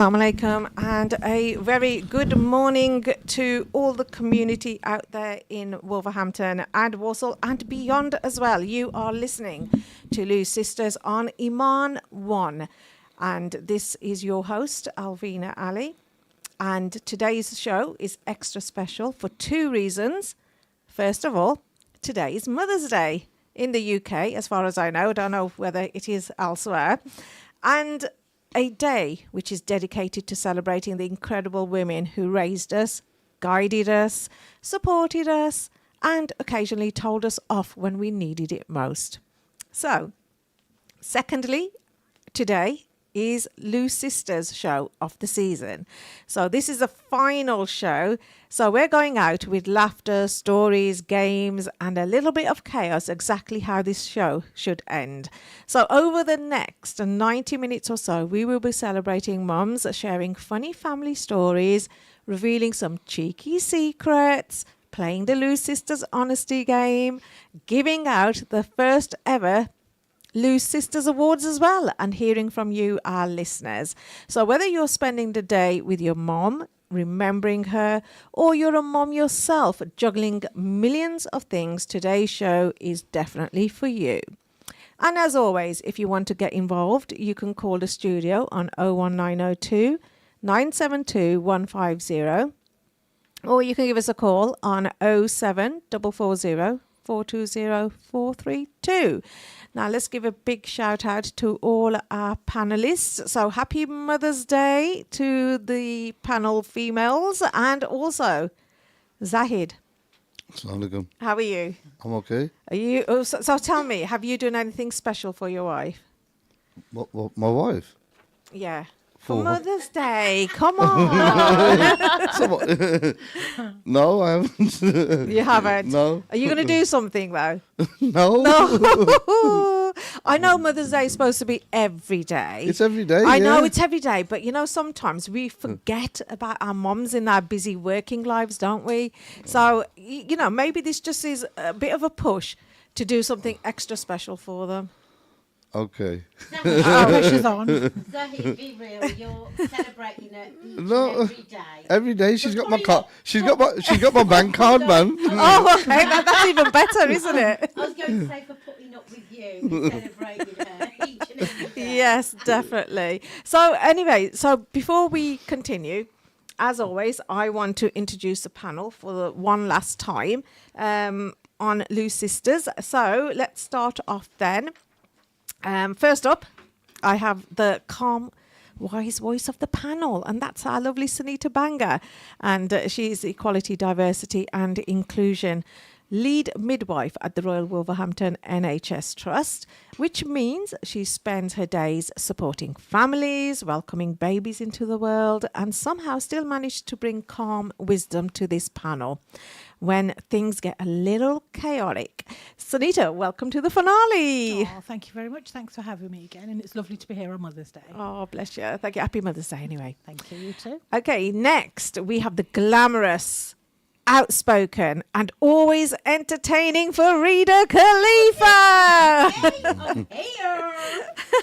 Assalamu alaikum, and a very good morning to all the community out there in Wolverhampton and Walsall and beyond as well. You are listening to Lou's Sisters on Iman 1, and this is your host, Alvina Ali. And today's show is extra special for two reasons. First of all, today is Mother's Day in the UK, as far as I know. I don't know whether it is elsewhere. And a day which is dedicated to celebrating the incredible women who raised us, guided us, supported us, and occasionally told us off when we needed it most. So, secondly, today is Lou's Sisters show of the season. So this is the final show. So we're going out with laughter, stories, games, and a little bit of chaos, exactly how this show should end. So over the next 90 minutes or so, we will be celebrating mums, sharing funny family stories, revealing some cheeky secrets, playing the Lou's Sisters honesty game, giving out the first ever Lou's Sisters Awards as well, and hearing from you, our listeners. So whether you're spending the day with your mom, remembering her, or you're a mom yourself, juggling millions of things, today's show is definitely for you. And as always, if you want to get involved, you can call the studio on 01902 972 150, or you can give us a call on 07440 420 432. Now, let's give a big shout out to all our panelists. So, happy Mother's Day to the panel females and also Zahid. Assalamu alaikum. How are you? I'm okay. Are you? Oh, so tell me, have you done anything special for your wife? What my wife? Yeah. For For what? Mother's Day. Come on. No, I haven't. You haven't? No. Are you going to do something though? No. No. I know Mother's Day is supposed to be every day. It's every day. I know yeah. it's every day, but you know, sometimes we forget about our moms in our busy working lives, don't we? So, you know, maybe this just is a bit of a push to do something extra special for them. Okay. Pressure's on. Zahid, be real. You're celebrating it each No. and every day. Every day she's got my Sorry, card. She's got my bank card, man. Oh, okay, that's even better, isn't it? I was going to say for putting up with you, celebrating her each and every day. Yes, definitely. So anyway, so before we continue, as always, I want to introduce the panel for the one last time on Lou's Sisters. So let's start off then. First up, I have the calm, wise voice of the panel, and that's our lovely Sunita Banga. And she's Equality, Diversity and Inclusion lead midwife at the Royal Wolverhampton NHS Trust, which means she spends her days supporting families, welcoming babies into the world, and somehow still managed to bring calm wisdom to this panel when things get a little chaotic. Sunita, welcome to the finale. Oh, thank you very much. Thanks for having me again. And it's lovely to be here on Mother's Day. Oh, bless you. Thank you. Happy Mother's Day anyway. Thank you, you too. Okay, next we have the glamorous, outspoken and always entertaining Farida Khalifa. Hey, I'm here.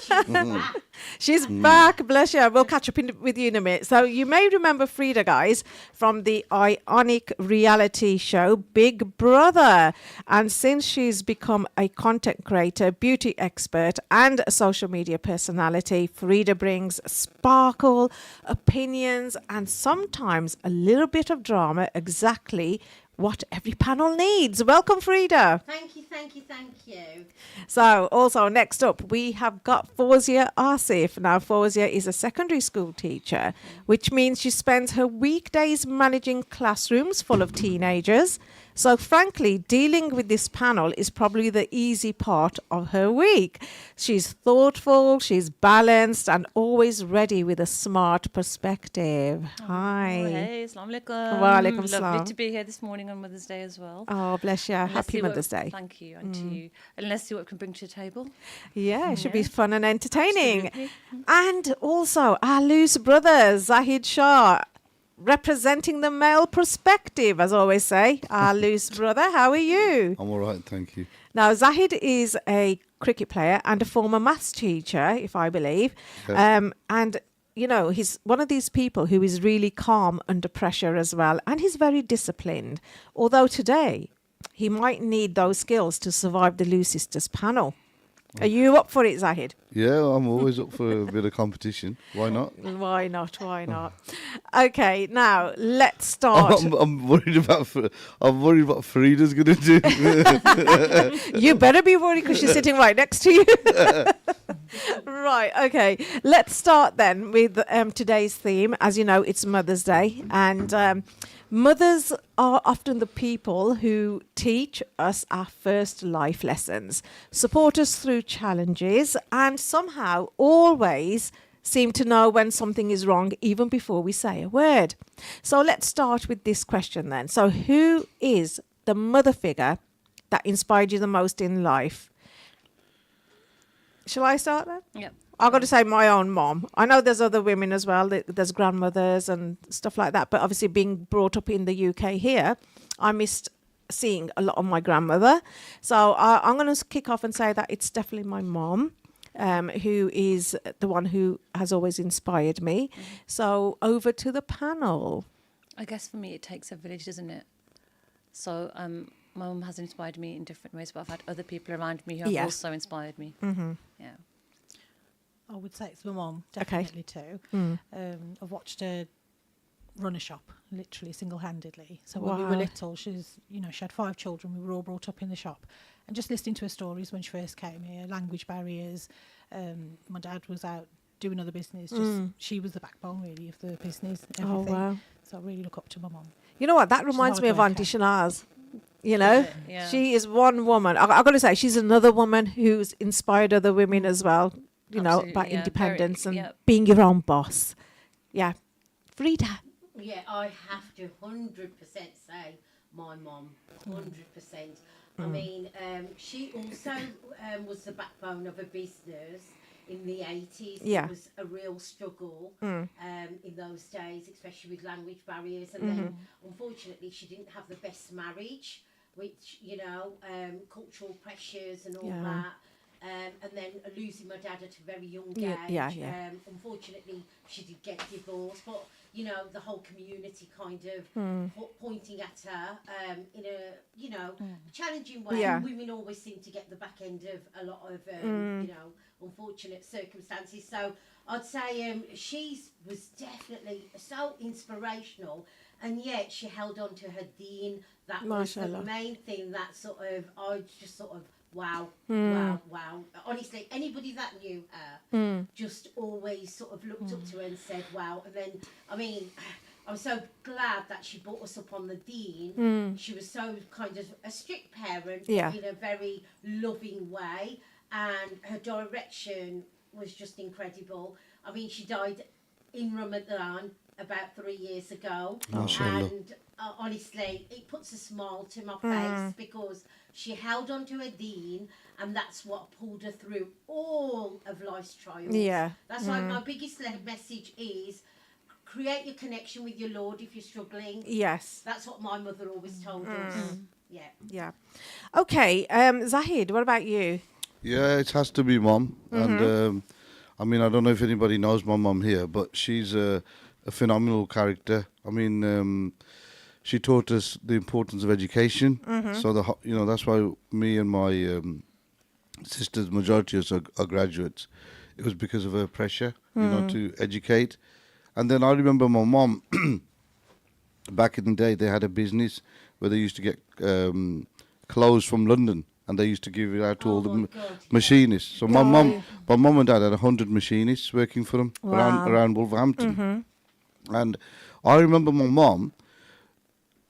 She's back. She's back, bless you. We'll catch up with you in a minute. So you may remember Frida, guys, from the iconic reality show Big Brother. And since she's become a content creator, beauty expert and a social media personality, Frida brings sparkle, opinions and sometimes a little bit of drama, exactly what every panel needs. Welcome, Frida. Thank you, thank you, thank you. So also next up, we have got Fawzia Asif. Now, Fawzia is a secondary school teacher, which means she spends her weekdays managing classrooms full of teenagers. So frankly, dealing with this panel is probably the easy part of her week. She's thoughtful, she's balanced, and always ready with a smart perspective. Hi. Oh, hey, Assalamu alaikum. Wa alaikum salam. Lovely to be here this morning on Mother's Day as well. Oh, bless you. And let's Happy see what- Mother's Day. Thank you, and to you. And let's see what we can bring to the table. Yeah, it should be Yeah. fun and entertaining. Absolutely. And also our loose brother, Zahid Shah, representing the male perspective, as I always say. Our loose brother, how are you? I'm all right, thank you. Now, Zahid is a cricket player and a former maths teacher, if I believe. Yes. And you know, he's one of these people who is really calm under pressure as well. And he's very disciplined. Although today he might need those skills to survive the Lou Sisters panel. Are you up for it, Zahid? Yeah, I'm always up for a bit of competition. Why not? Why not? Why not? Okay, now let's start. I'm worried about. I'm worried about Farida's gonna do. You better be worried because she's sitting right next to you. Right, okay. Let's start then with today's theme. As you know, it's Mother's Day, and mothers are often the people who teach us our first life lessons, support us through challenges, and somehow always seem to know when something is wrong even before we say a word. So let's start with this question then. So who is the mother figure that inspired you the most in life? Shall I start then? Yep. I've got to say my own mom. I know there's other women as well. There's grandmothers and stuff like that. But obviously being brought up in the UK here, I missed seeing a lot of my grandmother. So I'm going to kick off and say that it's definitely my mom, who is the one who has always inspired me. So over to the panel. I guess for me, it takes a village, doesn't it? So my mum has inspired me in different ways, but I've had other people around me who have Yeah. also inspired me. Mm-hmm. Yeah. I would say it's my mum, Okay. definitely too. Mm. I've watched her run a shop, literally single-handedly. So when we were Wow. little, she had 5 children. We were all brought up in the shop. And just listening to her stories when she first came here, language barriers. My dad was out doing other business. She was the backbone, really, of the business. Oh, Everything. wow. So I really look up to my mum. You know what? That She's reminds hard me of worker. Auntie Shanaz. You know, Yeah. she is one woman. I've got to say, she's another woman who's inspired other women as well, you know, Absolutely, about yeah. independence Very- and yeah. being your own boss. Yeah. Frida. Yeah, I have to 100% say my mum, 100%. I mean, she also was the backbone of a business in the 80s. Yeah. It was a real struggle Mm. in those days, especially with language barriers. And then, unfortunately, she didn't have the best marriage, which, you know, cultural pressures and all Yeah. that. And then losing my dad at a very young age. Yeah. Unfortunately, she did get divorced, but you know the whole community kind of pointing at her in a challenging way. Yeah. Women always seem to get the back end of a lot of unfortunate circumstances. So I'd say she was definitely so inspirational, and yet she held on to her deen. That was the Mashallah. main thing that sort of I just sort of wow. Honestly, anybody that knew her just always sort of looked up to her and said wow. And then, I mean, I'm so glad that she brought us up on the dean. She was so kind of a strict parent, Yeah. but in a very loving way. And her direction was just incredible. I mean, she died in Ramadan about 3 years ago. Mashallah. And honestly, it puts a smile to my face because she held on to her deen, and that's what pulled her through all of life's trials. Yeah. That's why my biggest message is create your connection with your Lord if you're struggling. Yes. That's what my mother always told us. Yeah. Yeah. Okay. Zahid, what about you? Yeah, it has to be mom. And I mean, I don't know if anybody knows my mom here, but she's a phenomenal character. I mean, she taught us the importance of education. So that's why me and my sisters, majority of us are graduates. It was because of her pressure, to educate. And then I remember my mom. Back in the day, they had a business where they used to get clothes from London, and they used to give it out to all the my God, yeah. machinists. So my mum and dad had 100 machinists working for them around Wolverhampton. And I remember my mum,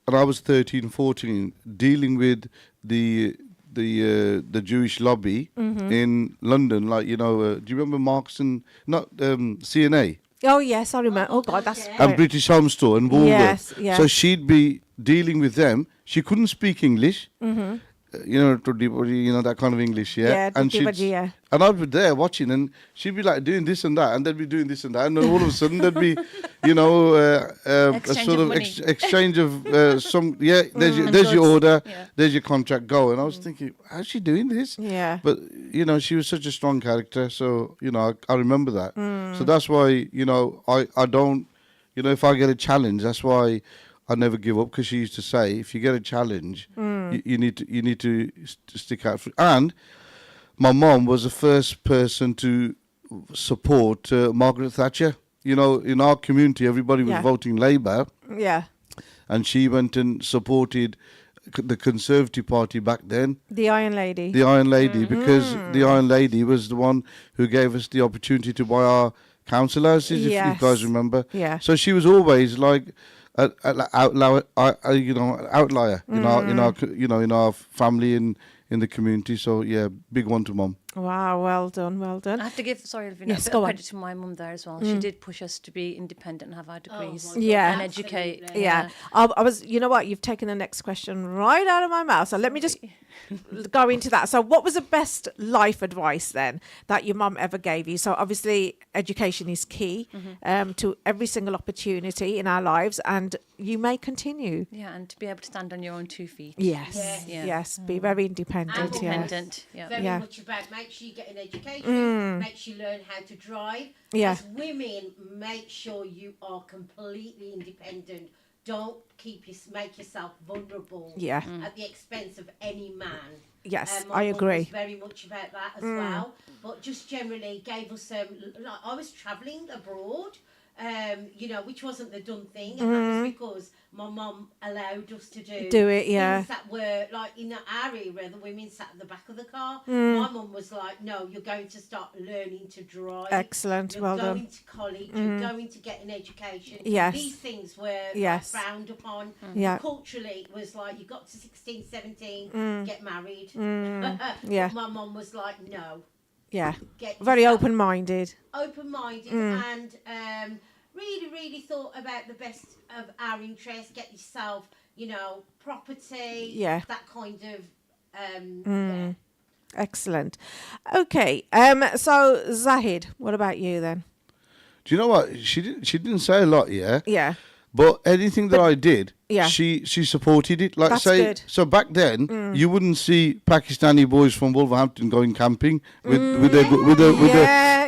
and I was 13, 14, dealing with the Jewish lobby in London. Like, do you remember Marks and not CNA? Oh, yes, I remember. Oh, God, that's yeah. great. And British Home Store and Woolworths. Yes, yeah. So she'd be dealing with them. She couldn't speak English. That kind of English, yeah. Yeah, and Dibbaji, yeah. and I'd be there watching, and she'd be like doing this and that, and they'd be doing this and that, and then all of a sudden they'd be, you know, a Exchange sort of of money. exchange of some. Yeah, there's your Goods. order, Yeah. there's your contract. Go. And I was thinking, how's she doing this? Yeah. But you know, she was such a strong character. So you know, I remember that. Mm. So that's why you know I don't. You know, if I get a challenge, that's why I never give up. Because she used to say, if you get a challenge, you need to stick out for. And my mom was the first person to support Margaret Thatcher. You know, in our community, everybody was Yeah. voting Labour, Yeah. and she went and supported the Conservative Party back then, The Iron Lady. the Iron Lady, because the Iron Lady was the one who gave us the opportunity to buy our council houses, if you Yes. guys remember. Yeah. So she was always like an outlier, outlier in our in our family and in the community. So yeah, big one to mum. Wow, well done, well done. I have to give, sorry, Elvina, Yes, a bit go of on. credit to my mum there as well. She did push us to be independent and have our degrees. my God, Yeah. And educate. absolutely. Yeah, I was. You know what? You've taken the next question right out of my mouth. So let me just go into that. So, what was the best life advice then that your mum ever gave you? So, obviously, education is key to every single opportunity in our lives, and you may continue. Yeah, and to be able to stand on your own 2 feet. Yes, Yes. Yeah. yes. Be very independent. And Yeah, Independent. Yeah. Very Yeah. much about make sure you get an education, make sure you learn how to drive. Yeah. As women, make sure you are completely independent. Don't make yourself vulnerable Yeah. at the expense of any man. Yes, My I mum agree. was very much about that as well. But just generally gave us like I was travelling abroad. You know, which wasn't the done thing, and that was because my mum allowed us to Do it, yeah. things that were like in our area, the women sat at the back of the car. My mum was like, "No, you're going to start learning to drive. Excellent, You're well going done. to college. You're going to get an education." Yes. These things were Yes. frowned upon. Yeah. Culturally, it was like you got to 16, 17, get married. Yeah. But my mum was like, "No, Yeah, get very yourself open-minded. open-minded and really thought about the best of our interests. Get yourself, you know, property. Yeah. That kind of. Yeah. Excellent. Okay. So Zahid, what about you then? Do you know what? She didn't say a lot, yeah. Yeah. But anything that I did, Yeah. she supported it. Like That's say, good. so back then you wouldn't see Pakistani boys from Wolverhampton going camping with their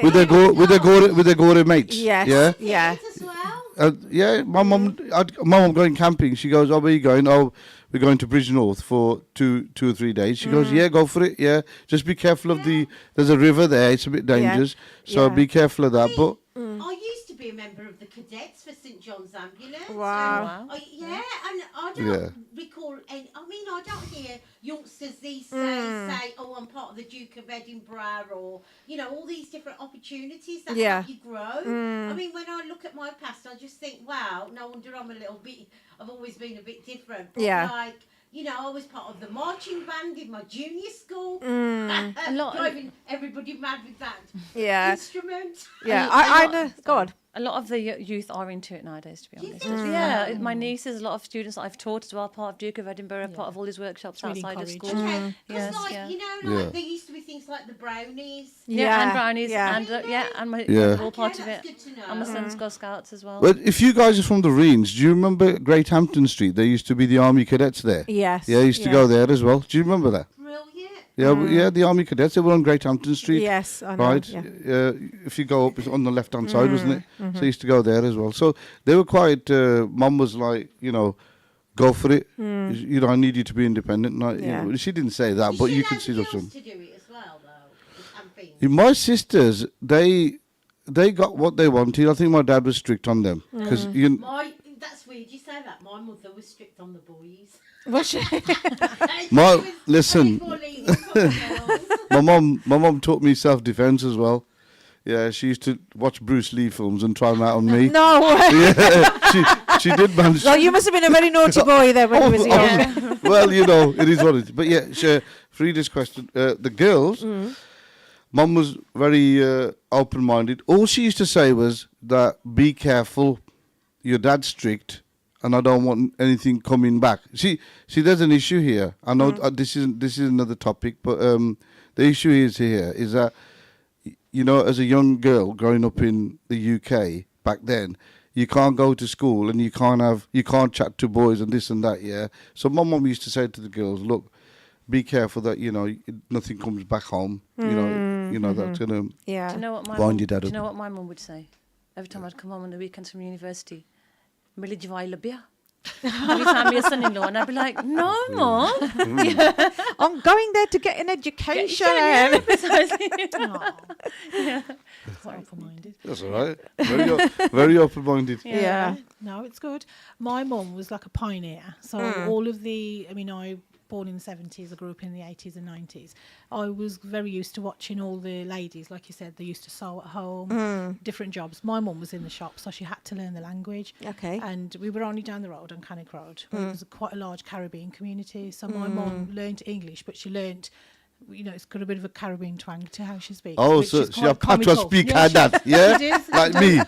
Yeah, Gore mates. Yes. Yeah. Yeah. As well. Yeah. My mum going camping. She goes, "Oh, where are you going?" "Oh, we're going to Bridge North for two or 3 days." She goes, "Yeah, go for it. Yeah, just be careful of there's a river there. It's a bit dangerous, so Yeah. be careful of that." But I used to be a member of the cadets for St John's Ambulance. Wow. And and I don't Yeah. recall any. I mean, I don't hear youngsters these days say, "Oh, I'm part of the Duke of Edinburgh," or you know, all these different opportunities that Yeah. help you grow. I mean, when I look at my past, I just think, "Wow, no wonder I'm a little bit. I've always been a bit different." But Yeah. like. You know, I was part of the marching band in my junior school. A lot of- Driving everybody mad with that Yeah. instrument. Yeah. A I lot- know. Go on. A lot of the youth are into it nowadays, to be Do you honest. think so? Yeah, my nieces, a lot of students that I've taught as well, part of Duke of Edinburgh, part of all these workshops really outside of encouraged. school. Okay, because Yes, like yeah. you know, like Yeah. there used to be things like the brownies. Yeah, and brownies, Yeah. and and my Yeah. they're all part of that's it. good to know. And my son's Girl Scouts as well. But if you guys are from the Reens, do you remember Great Hampton Street? There used to be the Army Cadets there. Yes. Yeah, I used to go there as well. Do you remember that? Brilliant. Yeah, the Army Cadets. They were on Great Hampton Street. Yes, I know. Right. Yeah. If you go up, it's on the left-hand side, wasn't it? So I used to go there as well. So they were quite. Mum was like, you know, go for it. You know, I need you to be independent. And Yeah. you know, she didn't say that, but you could see those. some. To do it as well, though. The camping. My sisters, they got what they wanted. I think my dad was strict on them because That's weird. You say that. My mother was strict on the boys. Was she? listen. my mum taught me self-defense as well. Yeah, she used to watch Bruce Lee films and try them out on me. No way. Yeah, she did manage. Well, you must have been a very naughty boy then when you was young. Well, you know, it is what it is. But yeah, Frida's question. The girls, Mum was very open-minded. All she used to say was that be careful, your dad's strict, and I don't want anything coming back. See, there's an issue here. I know this is another topic, but the issue is that, you know, as a young girl growing up in the UK back then, you can't go to school and you can't chat to boys and this and that, yeah. So my mum used to say to the girls, look, be careful that, nothing comes back home, that's going to Yeah. Do you know what my bind mum, your dad do you up. know what my mum would say? Every time I'd come home on the weekends from university, Millie Jawai Labia. Every time your son-in-law, and I'd be like, no, Mum. I'm going there to get an education. Yeah, precisely. Quite open-minded. That's all right. Very open-minded. Yeah. No, it's good. My mum was like a pioneer. So all of I born in the 70s, I grew up in the 80s and 90s. I was very used to watching all the ladies, like you said, they used to sew at home, different jobs. My mum was in the shop, so she had to learn the language. Okay. And we were only down the road on Cannock Road. It was quite a large Caribbean community. So my mum learned English, but she learned, it's got a bit of a Caribbean twang to how she speaks. Oh, which so is she quite a patois comical. speak Yeah, like that, yeah? She did. Like me.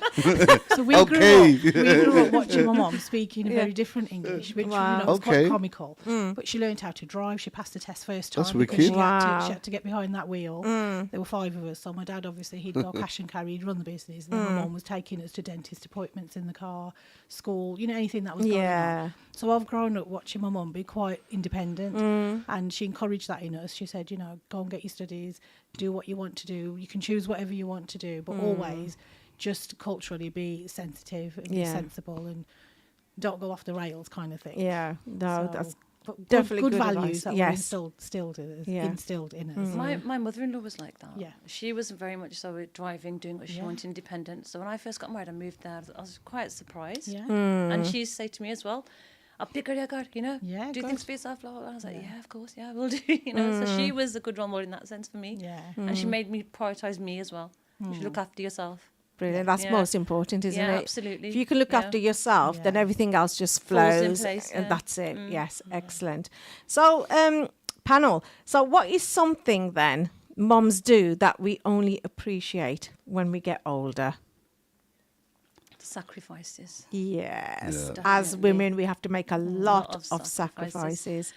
So we Okay. grew up watching my mum speaking a very different English, which Wow. was Okay. quite comical. But she learned how to drive. She passed the test first time. That's because wicked. Wow. she had to get behind that wheel. There were 5 of us. So my dad, obviously, he'd go cash and carry, he'd run the business. And then my mum was taking us to dentist appointments in the car, school, anything that was going Yeah. on. So I've grown up watching my mum be quite independent. And she encouraged that in us. She said, go and get your studies, do what you want to do. You can choose whatever you want to do, but always just culturally be sensitive and be Yeah. sensible and don't go off the rails kind of thing. Yeah. No, So, that's but definitely good good values advice. that Yes. were instilled in us. My mother-in-law was like that. Yeah. She was very much so with driving, doing what she wanted, independent. So when I first got married and moved there, I was quite surprised. Yeah. And she used to say to me as well, I'll pick her car, Yeah, do good. things for yourself, blah, blah, blah. I was like, yeah, of course, yeah, we'll do, So she was a good role model in that sense for me. Yeah. And she made me prioritise me as well. You should look after yourself. brilliant. That's Yeah. most important, isn't Yeah, it? absolutely. If you can look Yeah. after yourself, then Yeah. everything else just Falls in flows. place, And yeah. that's it. Yes, excellent. So, panel. So, what is something then moms do that we only appreciate when we get older? Sacrifices. Yes. Yeah. As Definitely. women, we have to make a lot of of sacrifices. sacrifices.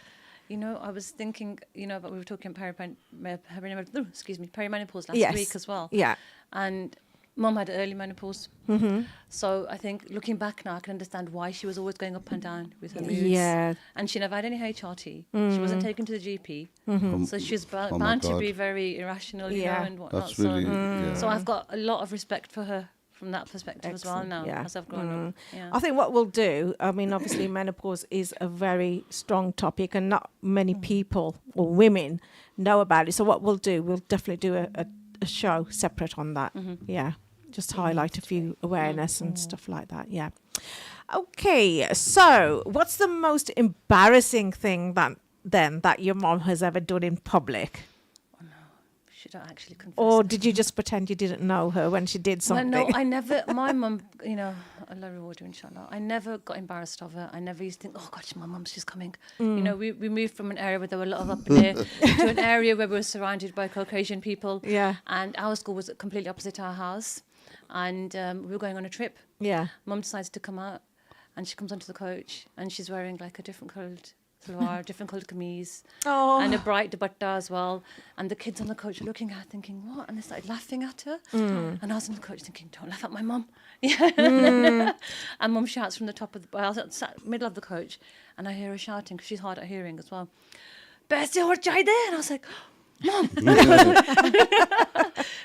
I was thinking, but we were talking perimenopause last Yes. week as well. Yeah. And Mum had early menopause. So I think looking back now, I can understand why she was always going up and down with her moods. Yeah. And she never had any HRT. She wasn't taken to the GP. So she was Oh my bound to God. be very irrational, Yeah. and whatnot. That's really, yeah. So I've got a lot of respect for her from that perspective as well Excellent, now, yeah. as I've grown up. Yeah. I think what we'll do, obviously menopause is a very strong topic and not many people or women know about it. So what we'll do, we'll definitely do a show separate on that. Yeah. Just highlight a few awareness and stuff like that. Yeah. Okay. So what's the most embarrassing thing that your mom has ever done in public? She don't actually confess. Or to did me. you just pretend you didn't know her when she did something? Well, no, I never. My mum, Allah reward you, inshallah. I never got embarrassed of her. I never used to think, oh gosh, my mum, she's coming. We moved from an area where there were a lot of up there to an area where we were surrounded by Caucasian people. Yeah. And our school was completely opposite our house, and we were going on a trip. Yeah. Mum decides to come out, and she comes onto the coach, and she's wearing like a different coloured salwar, different coloured kameez, Oh. and a bright dupatta as well. And the kids on the coach were looking at her thinking, what? And they started laughing at her. And I was on the coach thinking, don't laugh at my mum. And Mum shouts from the top of the... I was at the middle of the coach, and I hear her shouting, because she's hard at hearing as well. Paise aur chahiye de? And I was like, Mum.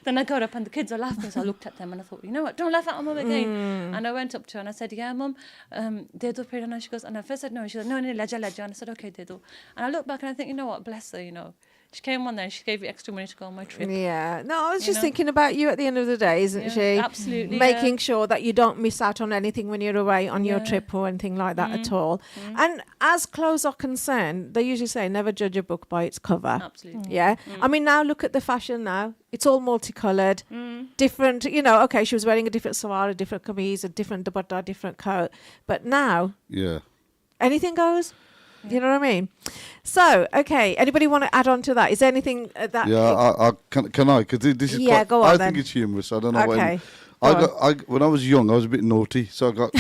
Then I got up and the kids are laughing, so I looked at them and I thought, you know what, don't laugh at Mum again. And I went up to her and I said, yeah, Mum, de do phir. And she goes, and I first said no, and she said, no, leja. And I said, okay, de do. And I looked back and I think, you know what, bless her, She came on there and she gave me extra money to go on my trip. Yeah. No, I was You just know? thinking about you at the end of the day, isn't Yeah, she? absolutely, Making yeah. sure that you don't miss out on anything when you're away on your Yeah. trip or anything like that at all. And as clothes are concerned, they usually say never judge a book by its cover. Absolutely. Yeah. I mean, now look at the fashion now. It's all multicolored, different, okay, she was wearing a different salwar, a different kameez, a different dupatta, different coat. But now, Yeah. anything goes. You know what I mean? So, okay, anybody want to add on to that? Is there anything that... Yeah, I can I? Because this is Yeah, quite, go on I then. think it's humorous. I don't know Okay, when I was young, I was a bit naughty, so I got...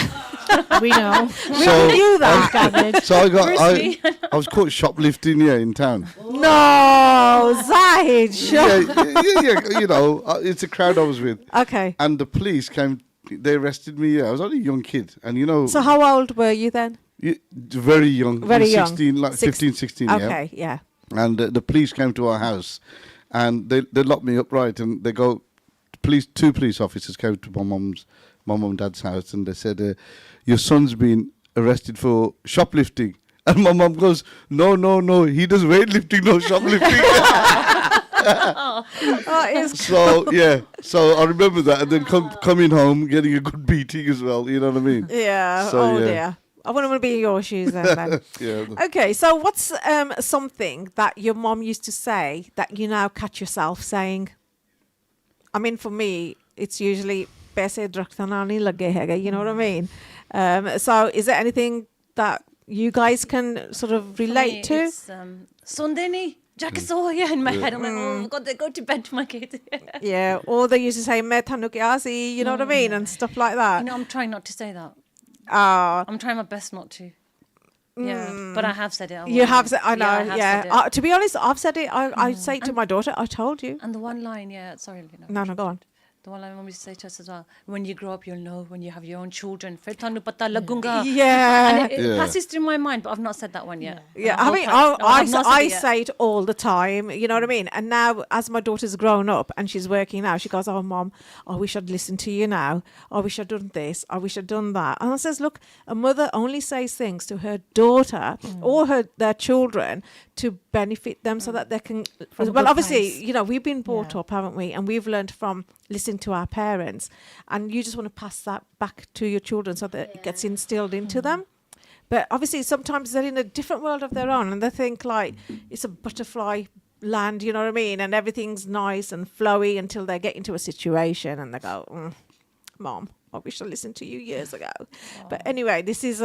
We know. we so, knew that. Gathered. So I Firstly- was caught shoplifting, in town. No, Zahid. Yeah, it's a crowd I was with. Okay. And the police came they arrested me. Yeah, I was only a young kid, and you know, So how old were you then? very young, Very young. 16, like 15, 16. Yeah. Okay, yeah. And the police came to our house, and they locked me up, right, and they go, two police officers came to my mum and dad's house, and they said, your son's been arrested for shoplifting. And my mum goes, no, he does weightlifting, no shoplifting. Oh, it's So yeah, so I remember that, and then coming home, getting a good beating as well, you know what I mean? yeah. So, Oh yeah. dear. I wouldn't want to be in your shoes then. Ben. Yeah. Okay, so what's something that your mom used to say that you now catch yourself saying? I mean, for me, it's usually "पैसे रखना नहीं लगे हैगा," you know what I mean? So is there anything that you guys can sort of For relate me, to? It's Sunday ni. Jack is all here in my head. I'm like, oh God, they go to bed to my kids. Yeah, or they used to say "मैं थानू क्या सी," you know what I mean, and stuff like that. You know, I'm trying not to say that. Ah. I'm trying my best not to. Yeah, but I have said it. I You won't have lie. said, I know, I have yeah. said it. To be honest, I've said it. I say to my daughter, I told you. And the one line, yeah, sorry, Lena. No, go on. The one line mum used to say to us as well, when you grow up, you'll know when you have your own children. Fir thanu pata lagunga. Yeah. And it Yeah. passes through my mind, but I've not said that one yet. Yeah, And I hope mean, no, I've not said I it yet. say it all the time, you know what I mean? And now, as my daughter's grown up and she's working now, she goes, "Oh, Mom, I wish I'd listened to you now. I wish I'd done this. I wish I'd done that." And I says, look, a mother only says things to her daughter or their children to benefit them so that they can... From a Well, good obviously, place. you know, we've been brought Yeah. up, haven't we? And we've learned from listening to our parents. And you just want to pass that back to your children so that it gets instilled into them. But obviously, sometimes they're in a different world of their own and they think like it's a butterfly land, you know what I mean? And everything's nice and flowy until they get into a situation and they go, Mom, I wish I listened to you years ago. But anyway, this is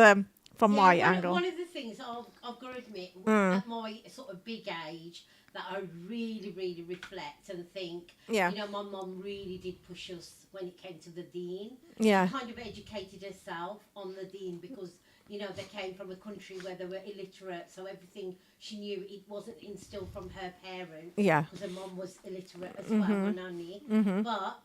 from my angle. One of the things I've got to admit, at my sort of big age, that I really reflect and think, Yeah. you know, my mum really did push us when it came to the Dean. Yeah. She kind of educated herself on the Dean because, you know, they came from a country where they were illiterate, so everything she knew, it wasn't instilled from her parents. Yeah. Because her mum was illiterate as well, my nanny. But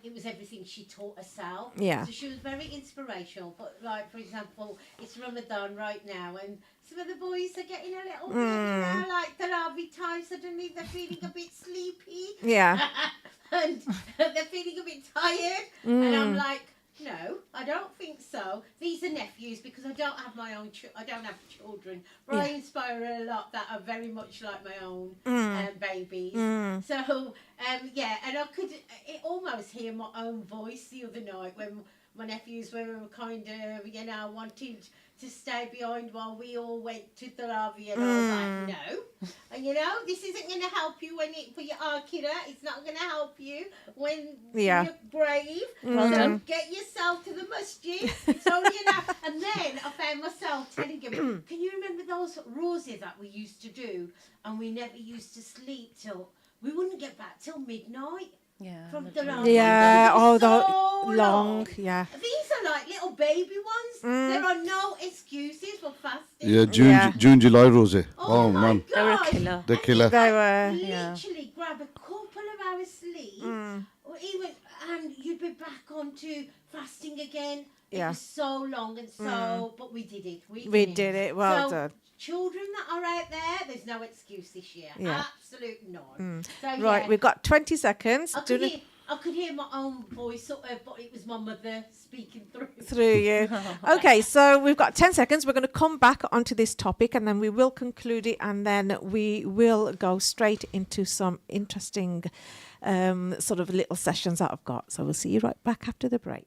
it was everything she taught herself. Yeah. So she was very inspirational. But like, for example, it's Ramadan right now, and some of the boys are getting a little bit, you know, like Taraweeh time. Suddenly they're feeling a bit sleepy. Yeah. And they're feeling a bit tired. And I'm like, no, I don't think so. These are nephews because I don't have my own. I don't have children, but I inspire a lot that are very much like my own babies. So yeah, and I could almost hear my own voice the other night when my nephews were kind of, you know, wanting to stay behind while we all went to Taraweeh, and I was like, no. And you know, this isn't going to help you for your Akira. It's not going to help you when you're brave. Well So done. get yourself to the masjid. It's only enough. And then I found myself telling him, can you remember those roses that we used to do? And we never used to sleep till, we wouldn't get back till midnight. Yeah. From Taraweeh. Yeah. Because it Oh, was the so long. Yeah. These are like little baby ones. There are no excuses for fasting. Yeah, Yeah. June, July, Rose. Oh, my man. They were a God. killer. The killer. They were. Yeah. Literally grab a couple of hours sleep, or even, and you'd be back onto fasting again. It Yeah. was so long and so, but we did it. We did it. Well so, done. Children that are out there, there's no excuse this year. Yeah. Absolute none. So, Right, yeah, we've got 20 seconds. I could hear my own voice, sort of, but it was my mother speaking Through you. Okay, so we've got 10 seconds. We're going to come back onto this topic and then we will conclude it and then we will go straight into some interesting sort of little sessions that I've got. So we'll see you right back after the break.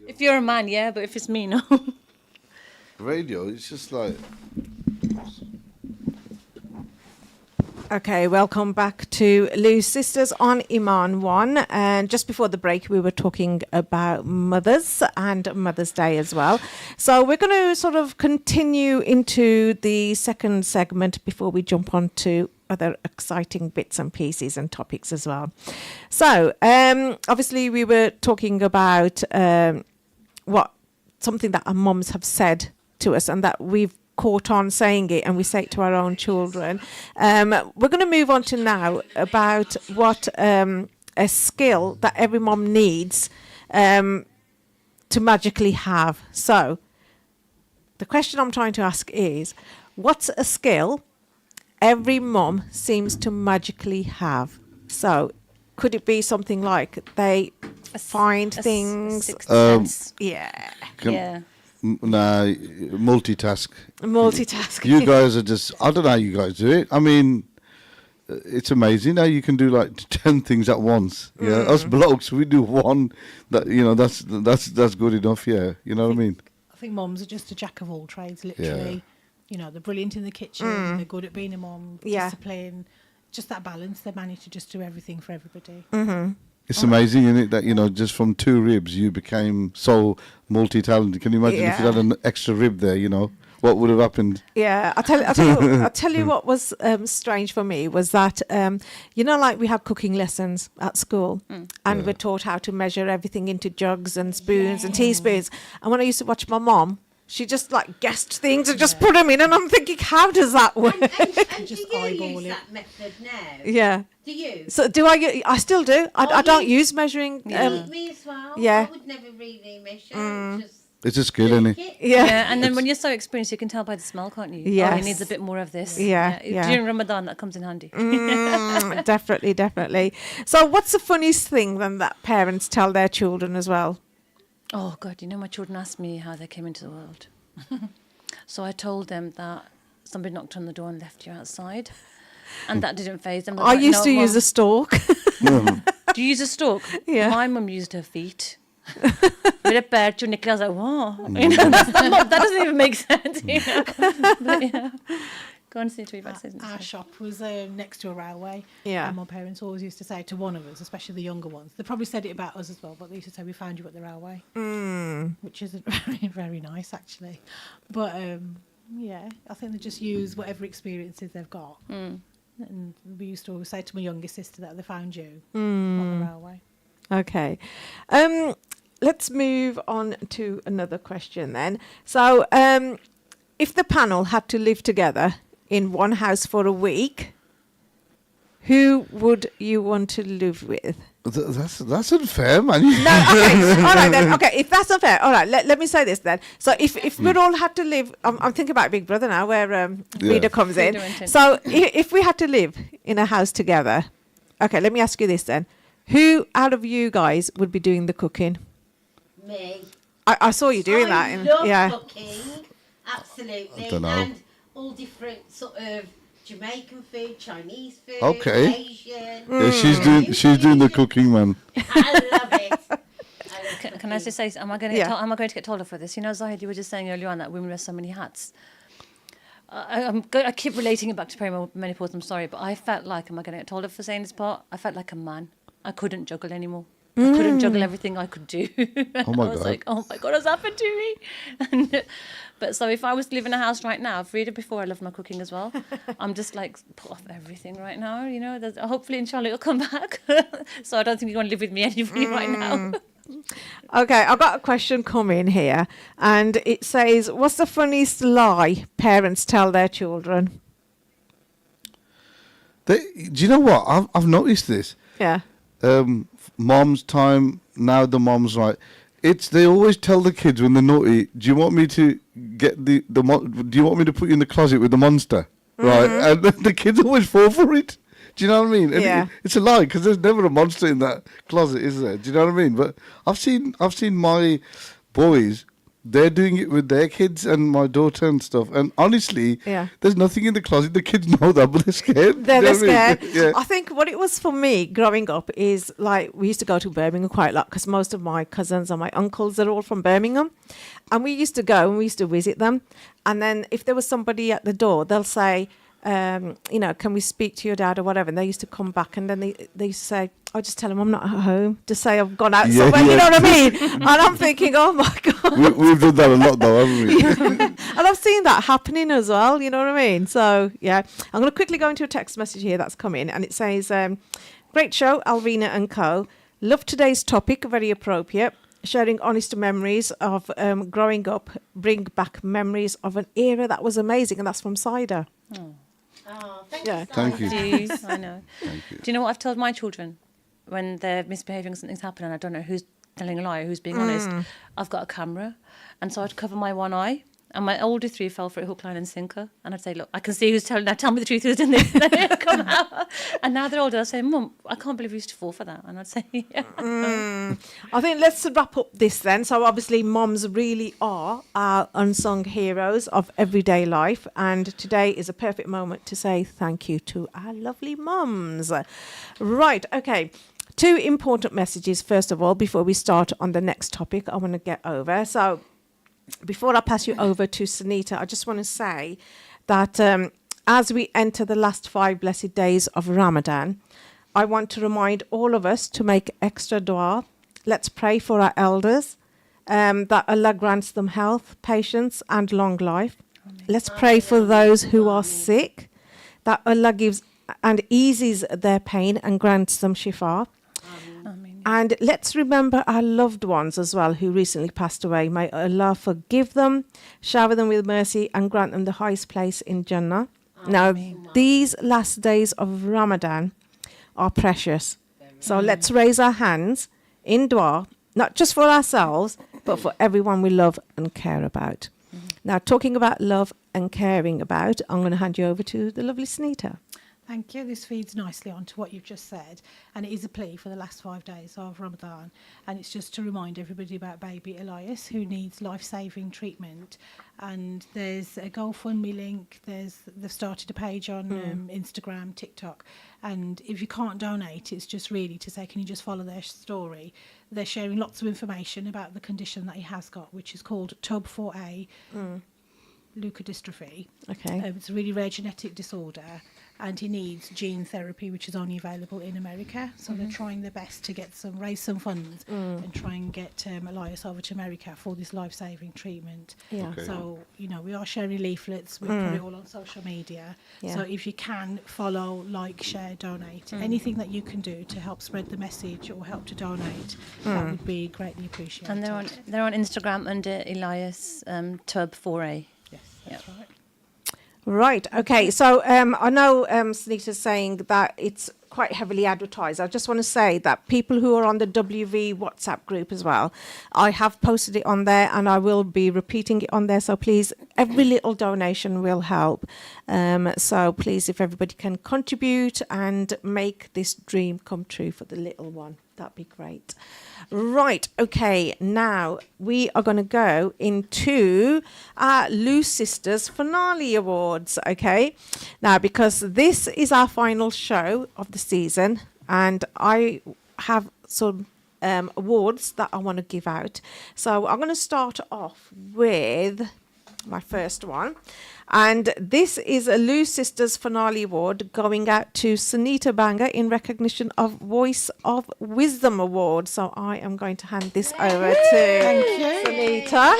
If you're a man, yeah, but if it's me, no. Radio, it's just like... Okay, welcome back to Lou's Sisters on Iman 1. And just before the break, we were talking about mothers and Mother's Day as well. So we're going to sort of continue into the second segment before we jump on to other exciting bits and pieces and topics as well. So obviously we were talking about something that our mums have said to us and that we've caught on saying it and we say it to our own children. We're going to move on to now about what a skill that every mum needs to magically have. So the question I'm trying to ask is, what's a skill every mum seems to magically have? So could it be something like they find things? Sixth sense. Yeah. Yeah. Nah, multitask. Multitasking. You guys are just, I don't know how you guys do it. I mean, it's amazing how you can do like 10 things at once. Yeah, us blokes, we do one. That, you know, that's good enough. Yeah, you know what I mean. I think mums are just a jack of all trades, literally. Yeah. You know, they're brilliant in the kitchen. They're good at being a mum. Yeah. Discipline, just that balance. They manage to just do everything for everybody. It's amazing, isn't it, that, you know, just from 2 ribs you became so multi-talented. Can you imagine if you had an extra rib there, you know, what would have happened? Yeah, I'll tell you what was strange for me was that, you know, like we have cooking lessons at school and we're taught how to measure everything into jugs and spoons and teaspoons. And when I used to watch my mom, she just like guessed things and just put them in, and I'm thinking, how does that work? And Just do you eyeball use it. that method now? Yeah. Do you? So do I? I still do. I don't use measuring. Me as well. yeah. I would never really measure. Just It's a skill, isn't it? Yeah. Yeah, and then when you're so experienced, you can tell by the smell, can't you? Oh, Yes. he needs a bit more of this. Yeah. During Ramadan, that comes in handy. Definitely, definitely. So, what's the funniest thing then that parents tell their children as well? Oh, God, you know, my children asked me how they came into the world. So I told them that somebody knocked on the door and left you outside. And that didn't faze them. They're I like, used "No, to Mum." use a stalk. Do you use a stalk? Yeah. My mum used her feet. With a pair to Nicola, I was like, whoa. You know, that doesn't even make sense. You know? But, yeah. Go on, see what you're about to say. Our shop was next to a railway. Yeah. And my parents always used to say to one of us, especially the younger ones, they probably said it about us as well, but they used to say, we found you at the railway. Which isn't very, very nice, actually. But, yeah, I think they just use whatever experiences they've got. And we used to always say to my younger sister that they found you on the railway. Okay. Let's move on to another question then. So, if the panel had to live together in one house for a week, who would you want to live with? That's unfair, man. No, okay, all right then. Okay, if that's unfair, all right. Let me say this then. So if we all had to live, I'm thinking about Big Brother now, where Rita comes in. So if we had to live in a house together, okay, let me ask you this then: who out of you guys would be doing the cooking? me. I saw you doing that. I love Yeah. cooking. Absolutely. I don't know. And all different sort of Jamaican food, Chinese food, Okay. Asian. Yeah, she's doing the cooking, man. I love it. I love Can I just say, am I going to get told off for this? You know, Zahid, you were just saying earlier on that women wear so many hats. I keep relating it back to perimenopause, I'm sorry, but I felt like, am I going to get told off for saying this part? I felt like a man. I couldn't juggle anymore. I couldn't juggle everything I could do. Oh my I was God. like, oh my God, what's happened to me? But so if I was to live in a house right now, I've read it before, I love my cooking as well. I'm just like, put off everything right now, you know. Hopefully, inshallah, it'll come back. So I don't think you're going to live with me anybody right now. Okay, I've got a question coming here, and it says, "What's the funniest lie parents tell their children?" Do you know what? I've noticed this. Yeah. Mom's time, now the mom's right. They always tell the kids when they're naughty, do you want me to get do you want me to put you in the closet with the monster? Right? And the kids always fall for it. Do you know what I mean? And Yeah. it's a lie, because there's never a monster in that closet, is there? Do you know what I mean? But I've seen my boys, they're doing it with their kids and my daughter and stuff. And honestly, Yeah. there's nothing in the closet. The kids know that, but they're scared. They're You know what I scared. mean? Yeah. I think what it was for me growing up is like we used to go to Birmingham quite a lot because most of my cousins and my uncles are all from Birmingham. And we used to go and we used to visit them. And then if there was somebody at the door, they'll say, you know, can we speak to your dad or whatever? And they used to come back and then they used to say, I'll just tell him I'm not at home. Just say I've gone out Yeah, somewhere, you yeah. know what I mean? And I'm thinking, oh my God. We've done that a lot, though, haven't we? And I've seen that happening as well, you know what I mean? So, yeah. I'm going to quickly go into a text message here that's come in, and it says, great show, Alvina and co. Love today's topic, very appropriate. Sharing honest memories of growing up, bring back memories of an era that was amazing, and that's from Cider. Oh, thank Yeah. you. Thank you. Jeez, I know. Thank you. Do you know what I've told my children when they're misbehaving, something's happening, I don't know who's telling a lie, who's being honest? I've got a camera, and so I'd cover my one eye. And my older three fell for it hook, line and sinker. And I'd say, look, I can see who's telling, now tell me the truth, who's done this. And they'd come out. And now they're older, they'll say, Mum, I can't believe you used to fall for that. And I'd say, yeah. I think let's wrap up this then. So obviously mums really are our unsung heroes of everyday life. And today is a perfect moment to say thank you to our lovely mums. Right, okay. Two important messages, first of all, before we start on the next topic I want to get over. So before I pass you over to Sunita, I just want to say that as we enter the last 5 blessed days of Ramadan, I want to remind all of us to make extra dua. Let's pray for our elders, that Allah grants them health, patience, and long life. Let's pray for those who are sick, that Allah gives and eases their pain and grants them shifa. And let's remember our loved ones as well who recently passed away. May Allah forgive them, shower them with mercy, and grant them the highest place in Jannah. Now, these last days of Ramadan are precious. So let's raise our hands in dua, not just for ourselves, but for everyone we love and care about. Now, talking about love and caring about, I'm going to hand you over to the lovely Sunita. Thank you. This feeds nicely onto what you've just said. And it is a plea for the last 5 days of Ramadan. And it's just to remind everybody about baby Elias, who needs life-saving treatment. And there's a GoFundMe link. They've started a page on Instagram, TikTok. And if you can't donate, it's just really to say, can you just follow their story? They're sharing lots of information about the condition that he has got, which is called TUB4A leukodystrophy. Okay. It's a really rare genetic disorder. And he needs gene therapy, which is only available in America. So they're trying their best to raise some funds and try and get Elias over to America for this life-saving treatment. Yeah. Okay. So, we are sharing leaflets. We put it all on social media. Yeah. So if you can follow, like, share, donate, anything that you can do to help spread the message or help to donate, that would be greatly appreciated. And they're on Instagram under Elias Tub4A. Yes, that's right. Right. Okay. So I know Sunita's saying that it's quite heavily advertised. I just want to say that people who are on the WV WhatsApp group as well, I have posted it on there and I will be repeating it on there. So please, every little donation will help. So please, if everybody can contribute and make this dream come true for the little one, that'd be great. Right, okay, now we are going to go into our Loose Sisters Finale Awards, okay? Now, because this is our final show of the season, and I have some awards that I want to give out. So I'm going to start off with my first one. And this is a Loose Sisters Finale Award going out to Sunita Banga in recognition of Voice of Wisdom Award. So I am going to hand this over to Sunita.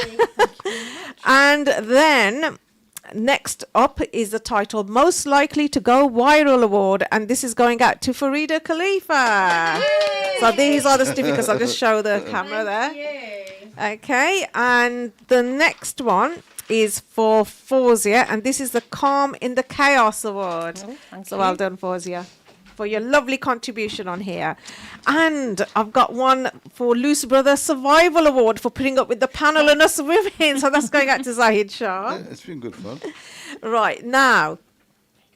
And then next up is the title Most Likely to Go Viral Award. And this is going out to Farida Khalifa. So these are the certificates. I'll just show the camera there. Okay. And the next one is for Fawzia, and this is the Calm in the Chaos Award. So well done, Fawzia, for your lovely contribution on here. And I've got one for Loose Brother Survival Award for putting up with the panel and us women. So that's going out to Zahid Shah. Yeah, it's been good fun. Right, now,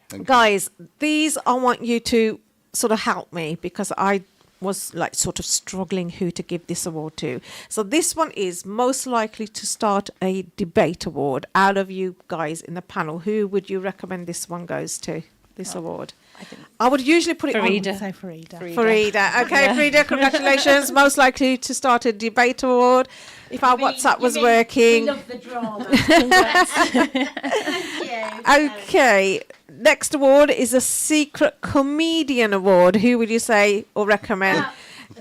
Thank you. guys, these I want you to sort of help me because I was like sort of struggling who to give this award to. So this one is most likely to start a debate award. Out of you guys in the panel, who would you recommend this one goes to, this award? I would usually put it Farida. on Say Farida. Farida. Okay, Farida, congratulations. Most likely to start a debate award. If our WhatsApp was working. We love the drama. Thank you. Okay, next award is a secret comedian award. Who would you say or recommend?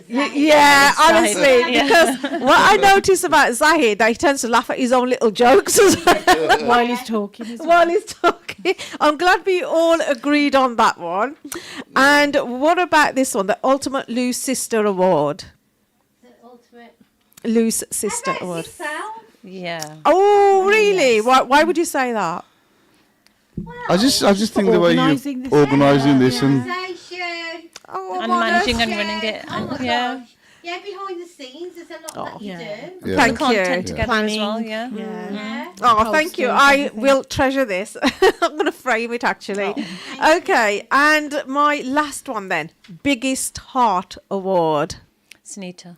Yeah, honestly, Zahid. because what I notice about Zahid, that he tends to laugh at his own little jokes as well. While he's talking as well. While he's talking. I'm glad we all agreed on that one. And what about this one, the Ultimate Loose Sister Award? The ultimate. Loose Sister How Award. does this sound? Yeah. Oh, really? Why would you say that? Wow. I just think the way you organising this. organising this and Organisation. Oh, And modest. managing and running it. Oh my Yeah. gosh. Yeah, behind the scenes, there's a lot that you yeah. do. yeah. The Thank content you. together as well, Planning. yeah. Yeah. Yeah. Oh, thank you. Posters, I everything. will treasure this. I'm going to frame it actually. Okay, and my last one then, Biggest Heart Award. Sunita.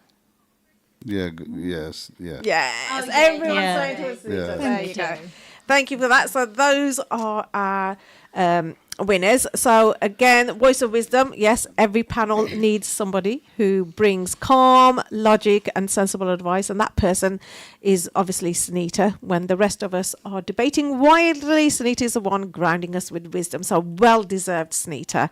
yeah, yes, yeah. Yes, Oh, yeah, everyone's yeah. saying to us. Yeah. There you go. Thank you for that. So those are our winners. So again, voice of wisdom. Yes, every panel needs somebody who brings calm, logic, and sensible advice, and that person is obviously Sunita. When the rest of us are debating wildly, Sunita is the one grounding us with wisdom. So well deserved, Sunita.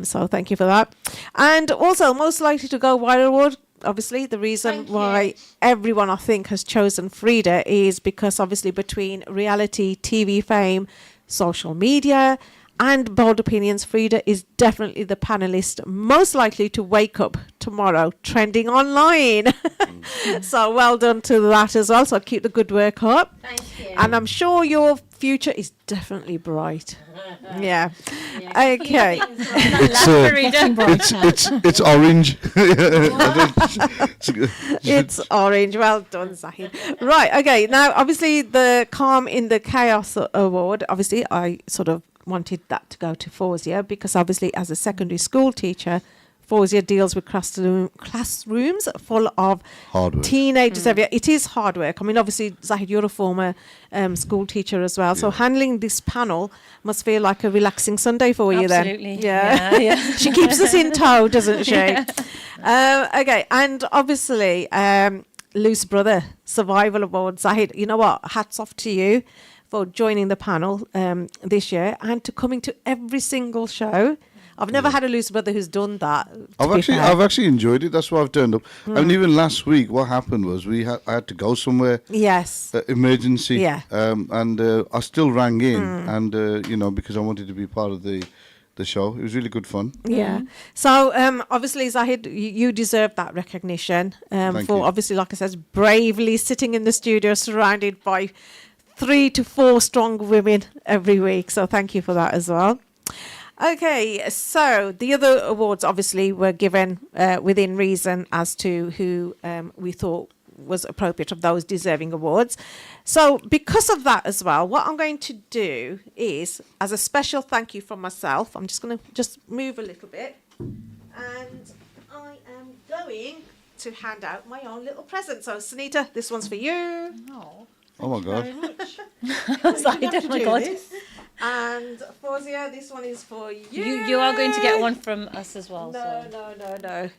So thank you for that. And also, most likely to go wild award. Obviously, the reason Thank why you. everyone, I think, has chosen Frida is because obviously between reality, TV fame, social media, and bold opinions, Frida is definitely the panelist most likely to wake up tomorrow trending online. So well done to that as well. So keep the good work up. Thank you. And I'm sure your future is definitely bright. Yeah. Yeah, Okay. It's orange. It's orange. Well done, Zahid. Right. Okay. Now, obviously, the Calm in the Chaos Award, obviously, I sort of wanted that to go to Fawzia because obviously, as a secondary school teacher, Fawzia deals with classrooms full of Hard work. teenagers. It is hard work. I mean, obviously, Zahid, you're a former school teacher as well. So handling this panel must feel like a relaxing Sunday for you then. Absolutely. Yeah. Yeah. She keeps us in tow, doesn't she? Okay. And obviously, Loose Brother Survival Award. Zahid, you know what? Hats off to you for joining the panel this year and to coming to every single show. I've never had a loose brother who's done that. I've actually enjoyed it. That's why I've turned up. I mean, even last week, what happened was I had to go somewhere, Yes. emergency. Yeah. And I still rang in, and because I wanted to be part of the show. It was really good fun. Yeah. So obviously, Zahid, you deserve that recognition Thank for you. obviously, like I said, bravely sitting in the studio surrounded by 3 to 4 strong women every week. So thank you for that as well. Okay, so the other awards obviously were given within reason as to who we thought was appropriate of those deserving awards. So because of that as well, what I'm going to do is, as a special thank you from myself, I'm just going to move a little bit, and I am going to hand out my own little present. So Sunita, this one's for you. Oh my God. Very much. Zahid, oh my do God. this. And Fawzia, this one is for you. You are going to get one from us as well. No, so no.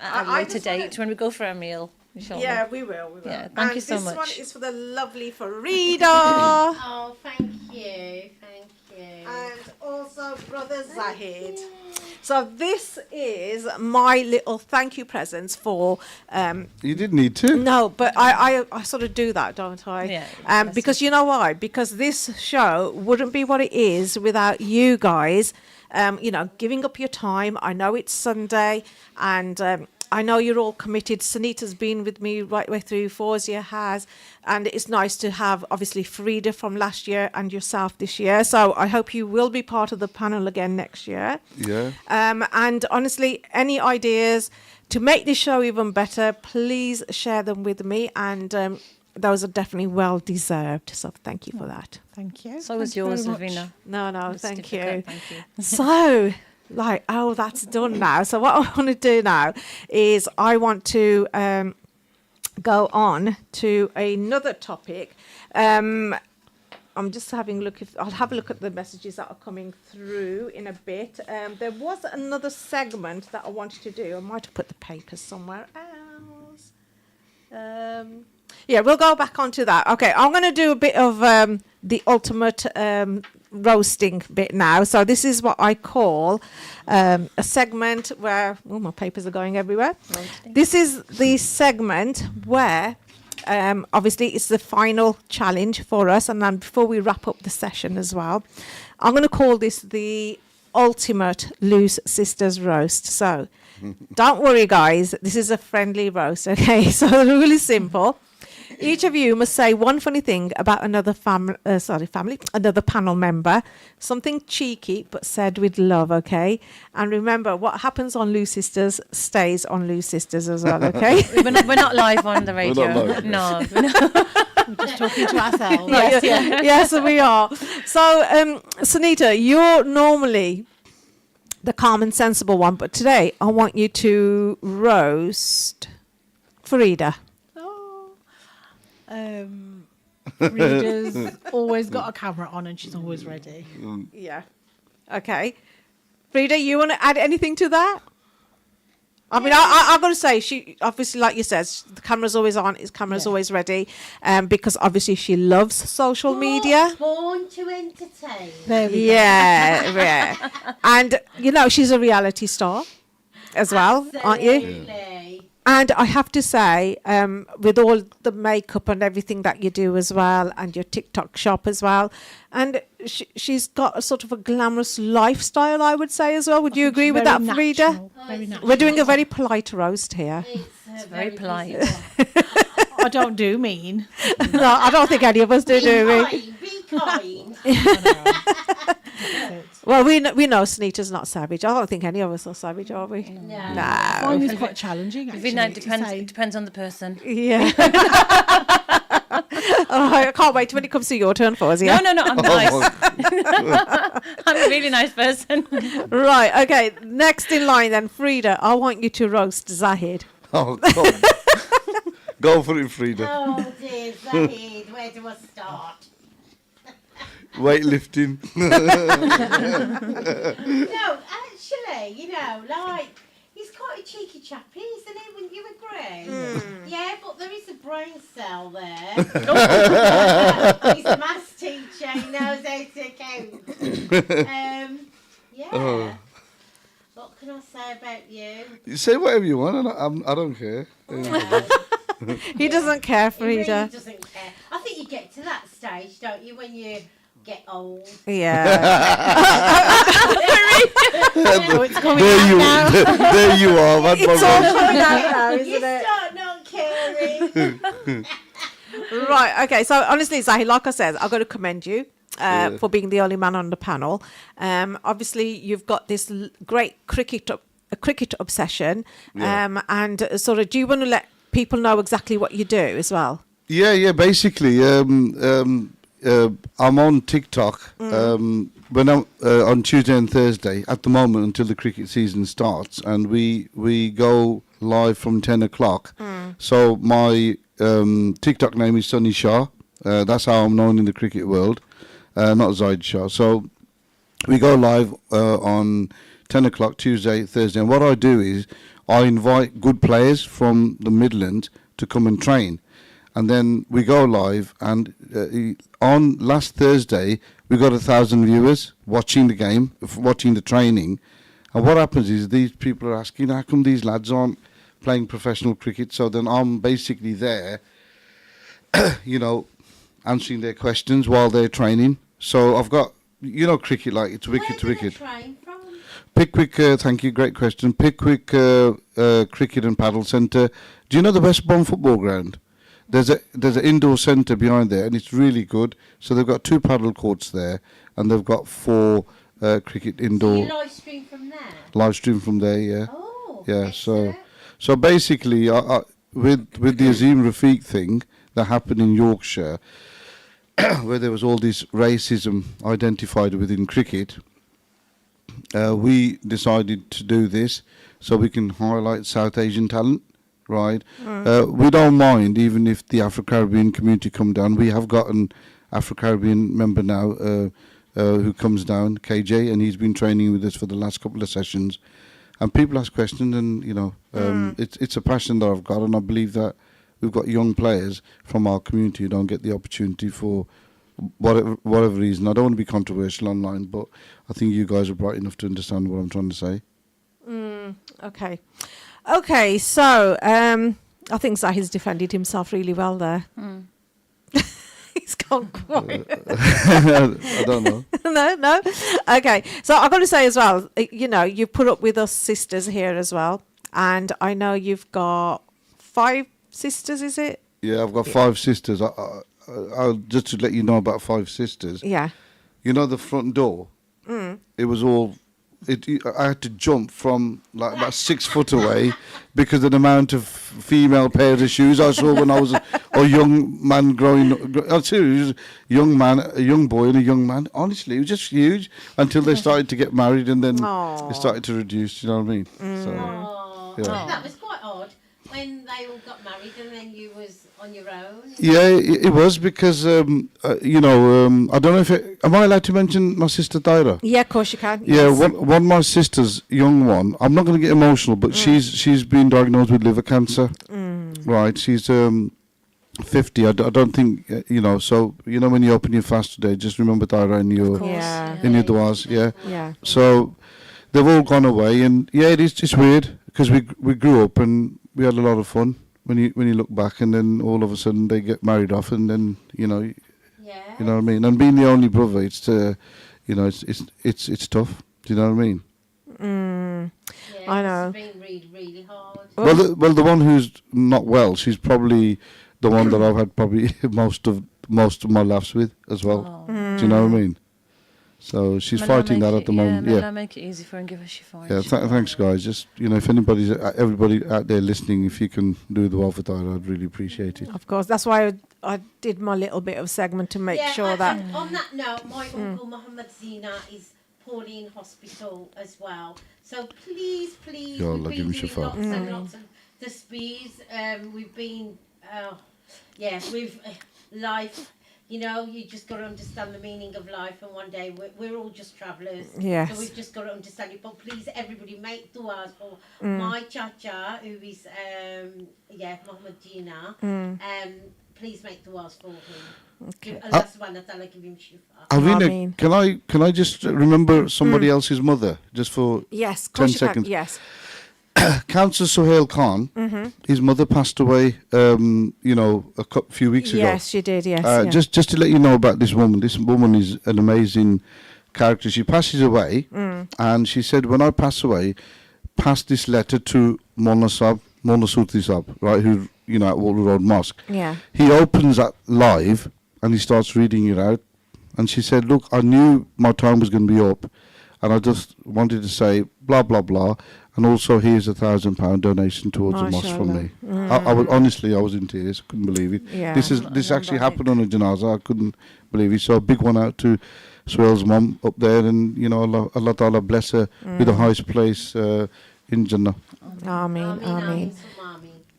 at a I later just date wanna- when we go for a meal. Inshallah. Yeah, we will. Yeah, thank you so This one much. is for the lovely Farida. Oh, thank you. Thank you. And also brother Zahid. So this is my little thank you presents for You didn't need to. no, but I sort of do that, don't I? Yeah, that's because you know why? Because this show wouldn't be what it is without you guys, giving up your time. I know it's Sunday, and I know you're all committed. Sunita's been with me right way through. Fawzia has. And it's nice to have, obviously, Frida from last year and yourself this year. So I hope you will be part of the panel again next year. Yeah. And honestly, any ideas to make this show even better, please share them with me. And those are definitely well deserved. So thank you for that. Thank you. So was Thank you yours, very much. Lavina. No, The thank you. certificate, Thank you. So like, oh, that's done now. So what I want to do now is I want to go on to another topic. I'm just having a look. I'll have a look at the messages that are coming through in a bit. There was another segment that I wanted to do. I might have put the papers somewhere else. Yeah, we'll go back onto that. Okay, I'm going to do a bit of the ultimate roasting bit now. So this is what I call a segment where, oh, my papers are going everywhere. Roasting. This is the segment where obviously it's the final challenge for us, and then before we wrap up the session as well, I'm going to call this the ultimate Loose Sisters roast. So don't worry, guys, this is a friendly roast, okay? So really simple. Each of you must say one funny thing about another another panel member, something cheeky but said with love, okay? And remember, what happens on Loose Sisters stays on Loose Sisters as well, okay? We're not live on the radio. We're not live. No. We're not. We're just talking to ourselves. Yes, we are. So, Sunita, you're normally the calm and sensible one, but today I want you to roast Farida. Frida's always got a camera on and she's always ready. Yeah. Okay. Frida, you want to add anything to that? I mean, I've got to say, she obviously, like you said, the camera's always on, his camera's always ready, because obviously she loves social media. Born to entertain. There we go. Yeah. And, you know, she's a reality star as well, aren't you? Absolutely. And I have to say, with all the makeup and everything that you do as well, and your TikTok shop as well, and she's got a sort of a glamorous lifestyle, I would say as well. Would you agree with that, Frida? Very natural. We're doing a very polite roast here. It's very polite. I don't do mean. No, I don't think any of us do, do we? Be kind. Well, we know Sunita's not savage. I don't think any of us are savage, are we? No. I No. find this quite challenging, It actually. depends on the person. Yeah. Oh, I can't wait when it comes to your turn for us, yeah? No, I'm nice. I'm a really nice person. Right, okay. Next in line then, Frida, I want you to roast Zahid. Oh, God. Go for it, Frida. Oh dear, Zahid, where do I start? Weightlifting. No, actually, you know, like, he's quite a cheeky chappy, isn't he? Wouldn't you agree? Yeah, but there is a brain cell there. He's a maths teacher, he knows how to count. Yeah. Oh. What can I say about you? You say whatever you want, I don't care. He doesn't care, He really Frida. doesn't care. I think you get to that stage, don't you, when you get old. Yeah. Oh, it's coming There out you, now. there you are. That's It's my all roast. coming out now, You isn't it? start not caring. Right, okay. So honestly, Zahid, like I said, I've got to commend you for being the only man on the panel. Obviously, you've got this great cricket obsession. And sort of, do you want to let people know exactly what you do as well? Yeah. Basically, I'm on TikTok when I'm on Tuesday and Thursday at the moment until the cricket season starts, and we go live from 10 o'clock. So my TikTok name is Sunny Shah. That's how I'm known in the cricket world, not Zaid Shah. So we go live on 10 o'clock Tuesday, Thursday, and what I do is I invite good players from the Midlands to come and train. And then we go live, and on last Thursday, we got 1,000 viewers watching the game, watching the training. And what happens is these people are asking, how come these lads aren't playing professional cricket? So then I'm basically there, you know, answering their questions while they're training. So I've got, you know, cricket, like it's wicket to Where do wicket. they train from? Pickwick, thank you, great question. Pickwick Cricket and Paddle Centre. Do you know the Westbourne Football Ground? There's an indoor centre behind there, and it's really good. So they've got 2 paddle courts there, and they've got 4 cricket So indoor you live stream from there? live stream from there. Yeah, Oh, yeah. excellent. So basically, with the Azim Rafiq thing that happened in Yorkshire, where there was all this racism identified within cricket, we decided to do this so we can highlight South Asian talent, right? We don't mind even if the Afro-Caribbean community come down. We have got an Afro-Caribbean member now who comes down, KJ, and he's been training with us for the last couple of sessions. And people ask questions, and it's a passion that I've got, and I believe that we've got young players from our community who don't get the opportunity for whatever reason. I don't want to be controversial online, but I think you guys are bright enough to understand what I'm trying to say. Okay, so I think Zahid's defended himself really well there. He's gone quiet. I don't know. No. Okay, so I've got to say as well, you put up with us sisters here as well, and I know you've got 5 sisters, is it? Yeah, I've got 5 sisters. I'll just to let you know about 5 sisters. Yeah. You know the front door? It was all... I had to jump from like about 6 foot away because of the amount of female pairs of shoes I saw when I was a young man growing up. I'm serious, a young boy and a young man. Honestly, it was just huge until they started to get married, and then it started to reduce. You know what I mean? Oh, Yeah. that was quite odd when they all got married and then you was on your own. Yeah, it was because I don't know if am I allowed to mention my sister Daira? Yeah, of course you can. Yeah, Yes. one of my sisters, young one. I'm not going to get emotional, but she's been diagnosed with liver cancer. Right, she's 50. I don't think So when you open your fast today, just remember Daira in your Yeah. in your duas. Yeah. Yeah. So they've all gone away, and it's weird because we grew up and we had a lot of fun. When you look back, and then all of a sudden they get married off, and then you know what I mean. And being the only brother, it's tough. Do you know what I mean? Yeah, I know. It's been really, really hard. Well, the one who's not well, she's probably the one that I've had probably most of my laughs with as well. Do you know what I mean? So she's fighting that at the moment. Yeah, make it easy for her and give her shifa. Yeah, thanks, guys. Just if everybody out there listening, if you can do the for Daira, I'd really appreciate it. Of course, that's why I did my little bit of segment to make sure that. On that note, my uncle Muhammad Zina is poorly in hospital as well. So please, Ya Allah, we've give been him doing shifa. lots and lots of tasbeehs. We've been, we've life. You just got to understand the meaning of life, and one day we're all just travellers. Yes. So we've just got to understand it. But please, everybody, make du'as for my chacha, who is, Muhammad Jina. Please make du'as for him. Okay. Allah subhanahu wa ta'ala give him shifa. Alvina, can I just remember somebody else's mother just for Yes, of 10 course you can. seconds? Yes. Councillor Sohail Khan, his mother passed away, a few weeks ago. Yes, she did. Yes. Yeah. Just to let you know about this woman. This woman is an amazing character. She passes away, and she said, "When I pass away, pass this letter to Mona Suti Sab, right? Who at Water Road Mosque." Yeah. He opens that live, and he starts reading it out. And she said, "Look, I knew my time was going to be up, and I just wanted to say blah blah blah." And also, here's £1,000 donation towards the mosque from me. I was in tears. I couldn't believe it. Yeah. This actually happened on a janazah. I couldn't believe it. So a big one out to Swell's mum up there, and Allah Ta'ala bless her with the highest place in Jannah. Ameen.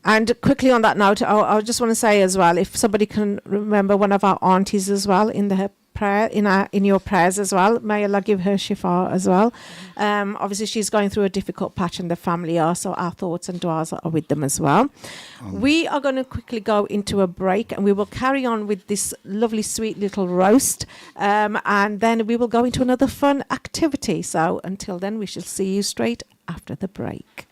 And quickly on that note, I just want to say as well, if somebody can remember one of our aunties as well in the prayer, in your prayers as well, may Allah give her shifa as well. Obviously, she's going through a difficult patch, and the family are, so our thoughts and du'as are with them as well. We are going to quickly go into a break, and we will carry on with this lovely, sweet little roast, and then we will go into another fun activity. So until then, we shall see you straight after the break.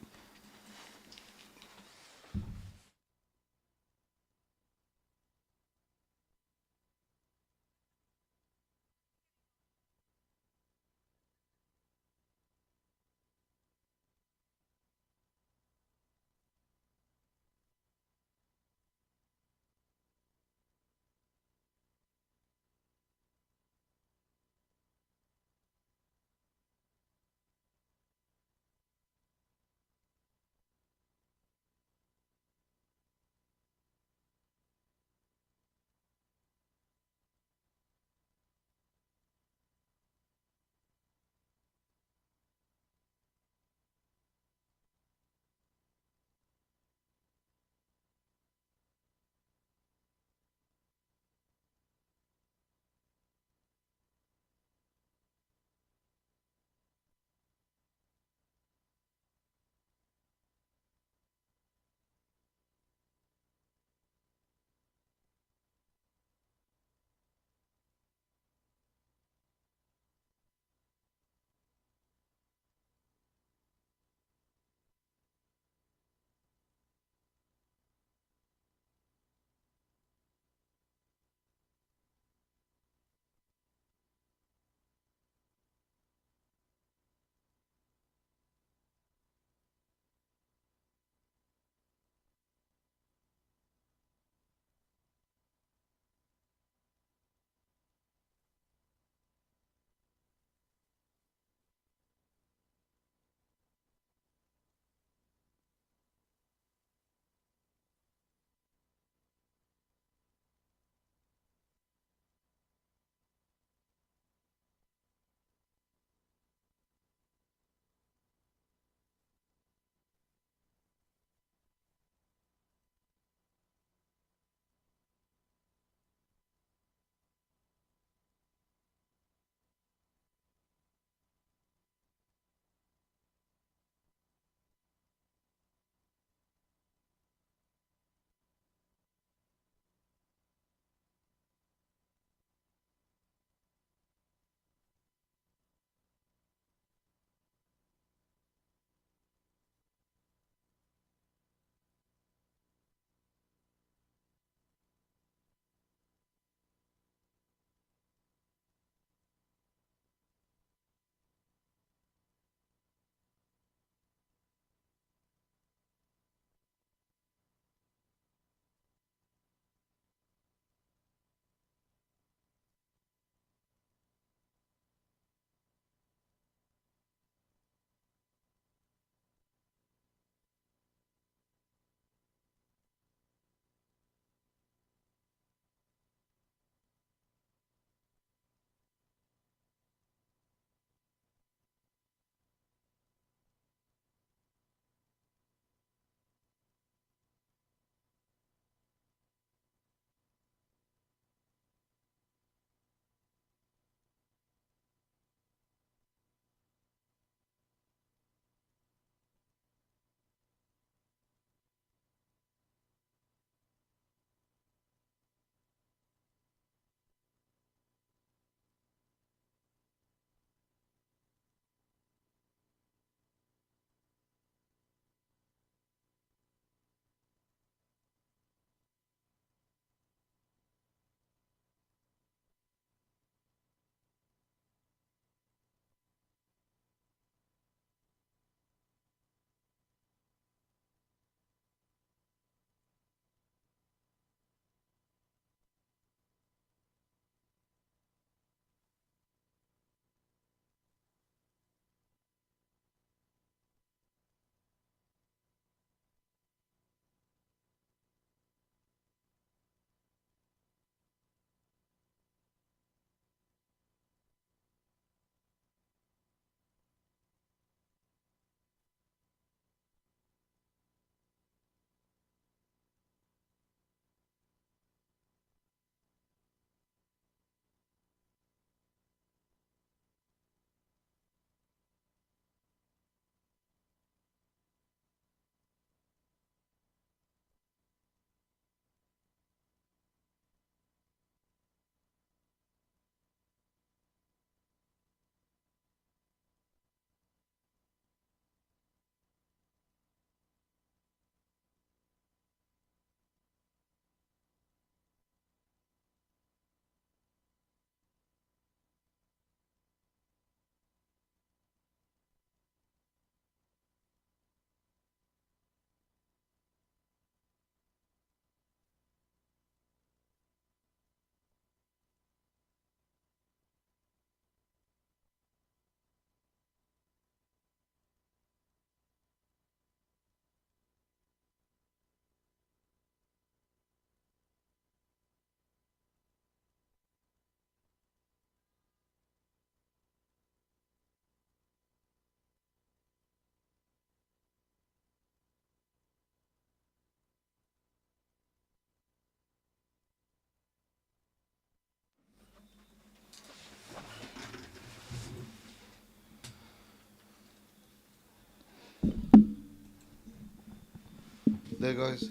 There, guys.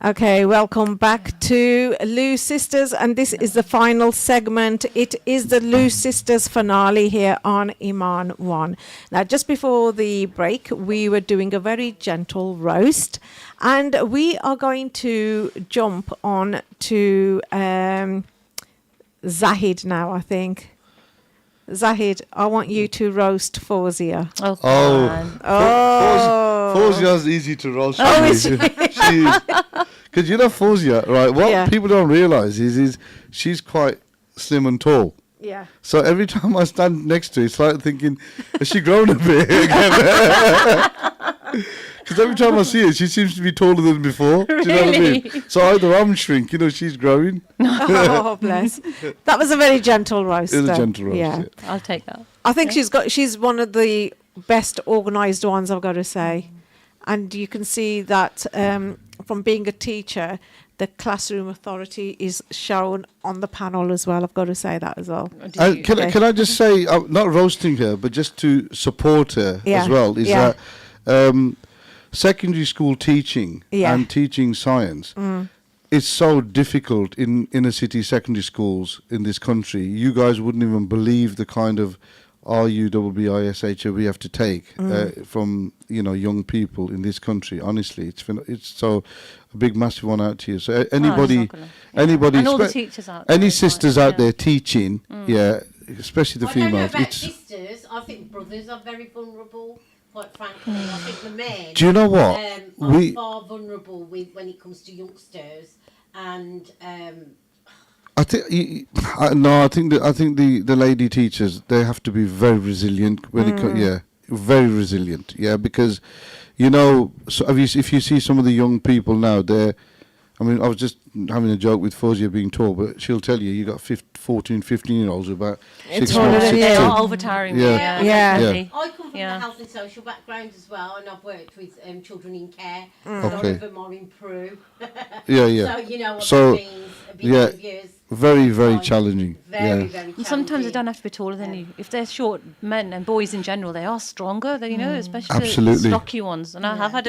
Okay, welcome back to Lou Sisters, and this is the final segment. It is the Lou Sisters finale here on Iman 1. Now, just before the break, we were doing a very gentle roast, and we are going to jump on to Zahid now, I think. Zahid, I want you to roast Fawzia. Oh, Oh. man. Oh. Fawzia's easy to roast. Oh, Because you know Fawzia, right? What Yeah. people don't realise is she's quite slim and tall. Yeah. So every time I stand next to her, it's like thinking, has she grown a bit? Because every time I see her, she seems to be taller than before. Do you know what I mean? Really? So either I'm shrinking or she's growing. Oh, bless. That was a very gentle roast. It was a though. gentle roast. Yeah. Yeah. I'll take that. I think she's one of the best organised ones, I've got to say. And you can see that from being a teacher, the classroom authority is shown on the panel as well. I've got to say that as well. Can I just say, not roasting her, but just to support her Yeah. as well, is Yeah. that secondary school teaching Yeah. and teaching science is so difficult in inner city secondary schools in this country. You guys wouldn't even believe the kind of RUBBISH we have to take from young people in this country. Honestly, it's so a big massive one out to you. So anybody, anybody, and all the teachers out there any as well, sisters out yeah. there teaching, especially the I don't know females. about It's, sisters. I think brothers are very vulnerable. Quite frankly, I think the men do you know what are far vulnerable when it comes to youngsters, and I think I think the lady teachers, they have to be very resilient when very resilient, because so if you see some of the young people now, I was just having a joke with Fawzia being tall, but she'll tell you got 14, 15-year-olds about It's 6 taller months, than 6 you. two. Oh, overtiring. Yeah. Yeah. definitely. I come from Yeah. the health and social background as well, and I've worked with children in care. A Mm. lot Okay. of them are in Peru, Yeah, so you know what So, that means. yeah. Behaviours, very, very Fine. challenging. very, Yeah. very And sometimes they challenging. don't have to be taller than you. If they're short men and boys in general, they are stronger. Especially Absolutely. the stocky ones. And I have had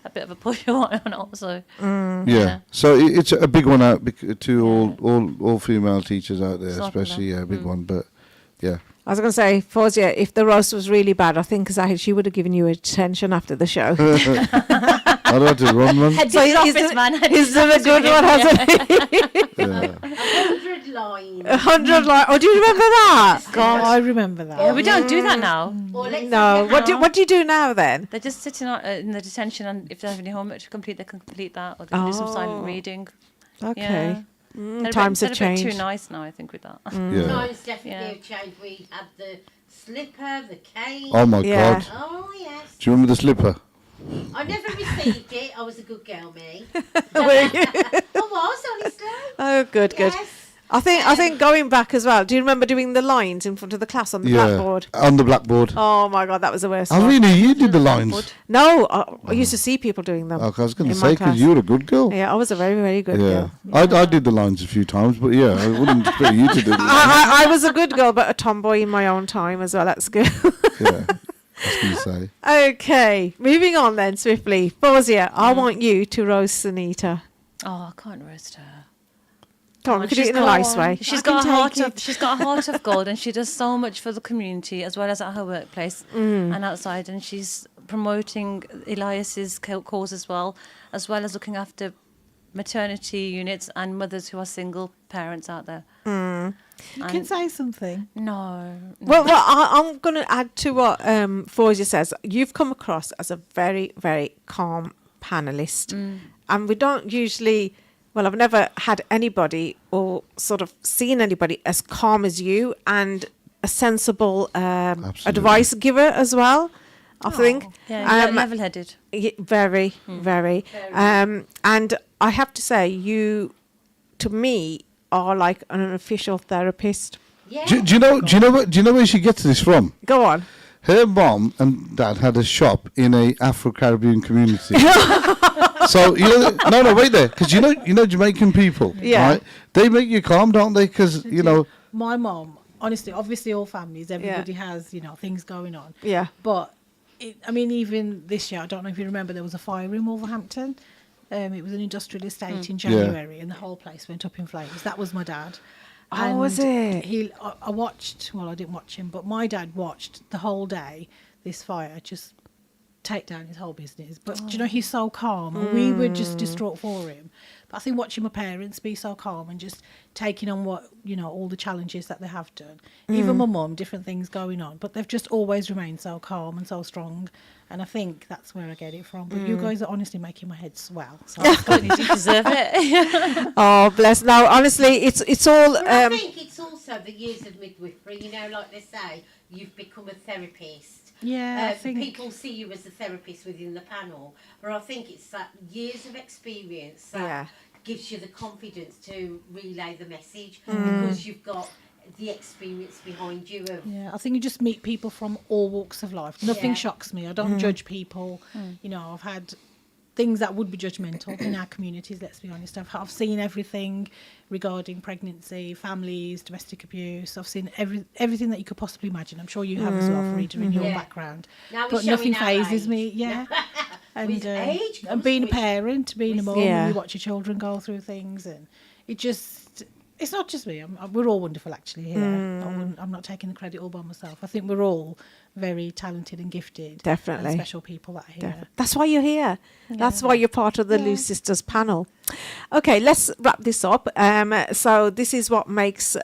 a bit of a push on it also. Yeah. So it's a big one out to all female teachers out there, Sort of especially a big one. But yeah. I was going to say, Fawzia, if the roast was really bad, I think Zahid, she would have given you attention after the show. I'd have to run, man. Head So his he's office, the- man. He's done a good one, hasn't he? Yeah. 100 lines. 100 like. Oh, do you remember that? God, I remember that. Yeah, we don't do that now. Or let's No. say What do you do now then? They're just sitting in the detention, and if they have any homework to complete, they can complete that, or they can do some Oh. silent reading. Okay. They're Times they're have a bit changed. too nice now, I think, with that. Yeah. times definitely Yeah. have changed. We had the slipper, the cane. Oh my Yeah. God. Oh, yes. Do you remember the slipper? I never received it. I was a good girl, me. Were you? I was, honestly. Oh, good. Yes. I think going back as well. Do you remember doing the lines in front of the class on the blackboard? On the blackboard. Oh my God, that was the worst. Oh, one. really? You did the lines? No, I used to see people doing them. Okay, I was going to in my say, because class. you were a good girl. Yeah, I was a very, very good Yeah. girl. I did the lines a few times, but yeah, I wouldn't expect you to do the lines. I was a good girl, but a tomboy in my own time as well. That's good. Yeah. I was going to say. Okay, moving on then swiftly. Fawzia, I want you to roast Sunita. Oh, I can't roast her. Come on, we could do She's it in a got- nice way. She's I can got a heart take of she's got a heart of gold, and she does so much for the community as well as at her workplace and outside. And she's promoting Elias's cause as well as looking after maternity units and mothers who are single parents out there. You can say something. No, Well, I'm going to add to what Fawzia says. You've come across as a very, very calm panelist. And we don't usually, well, I've never had anybody or sort of seen anybody as calm as you and a sensible advice giver as well, I think. yeah, level-headed. Very, very. And I have to say, you, to me, are like an official therapist. Yeah. Do you know where she gets this from? Go on. Her mom and dad had a shop in a Afro-Caribbean community. So no, wait there, because you know Jamaican people, Yeah. right? They make you calm, don't they? Because My mom, honestly, obviously all families, everybody has, things going on. Yeah. But I mean, even this year, I don't know if you remember, there was a fire in Wolverhampton. It was an industrial estate in January, and the whole place went up in flames. That was my dad. Oh, was it? I watched. Well, I didn't watch him, but my dad watched the whole day. This fire just take down his whole business. But do you know, he's so calm, and we were just distraught for him. But I think watching my parents be so calm and just taking on what, you know, all the challenges that they have done. Even my mum, different things going on, but they've just always remained so calm and so strong. And I think that's where I get it from. But you guys are honestly making my head swell. So You deserve it. Oh, bless. No, honestly, it's all. But I think it's also the years of midwifery. You know, like they say, you've become a therapist. yeah, I think People see you as a therapist within the panel, but I think it's that years of experience that Yeah. gives you the confidence to relay the message because you've got the experience behind you of yeah, I think you just meet people from all walks of life. Nothing Yeah. shocks me. I don't judge people. You know, I've had things that would be judgmental in our communities, let's be honest. I've seen everything regarding pregnancy, families, domestic abuse. I've seen everything that you could possibly imagine. I'm sure you have as well, Farida, in your Yeah. background. Now we're But nothing showing our phases age. me, yeah. With age And comes being a wisdom. parent, being a mum, Yeah. you watch your children go through things, and it just, it's not just me. We're all wonderful actually here. I'm not taking the credit all by myself. I think we're all very talented and gifted. Definitely. And special people that are here. That's why you're here. That's why you're part of the Loose Sisters panel. Okay, let's wrap this up. So this is what makes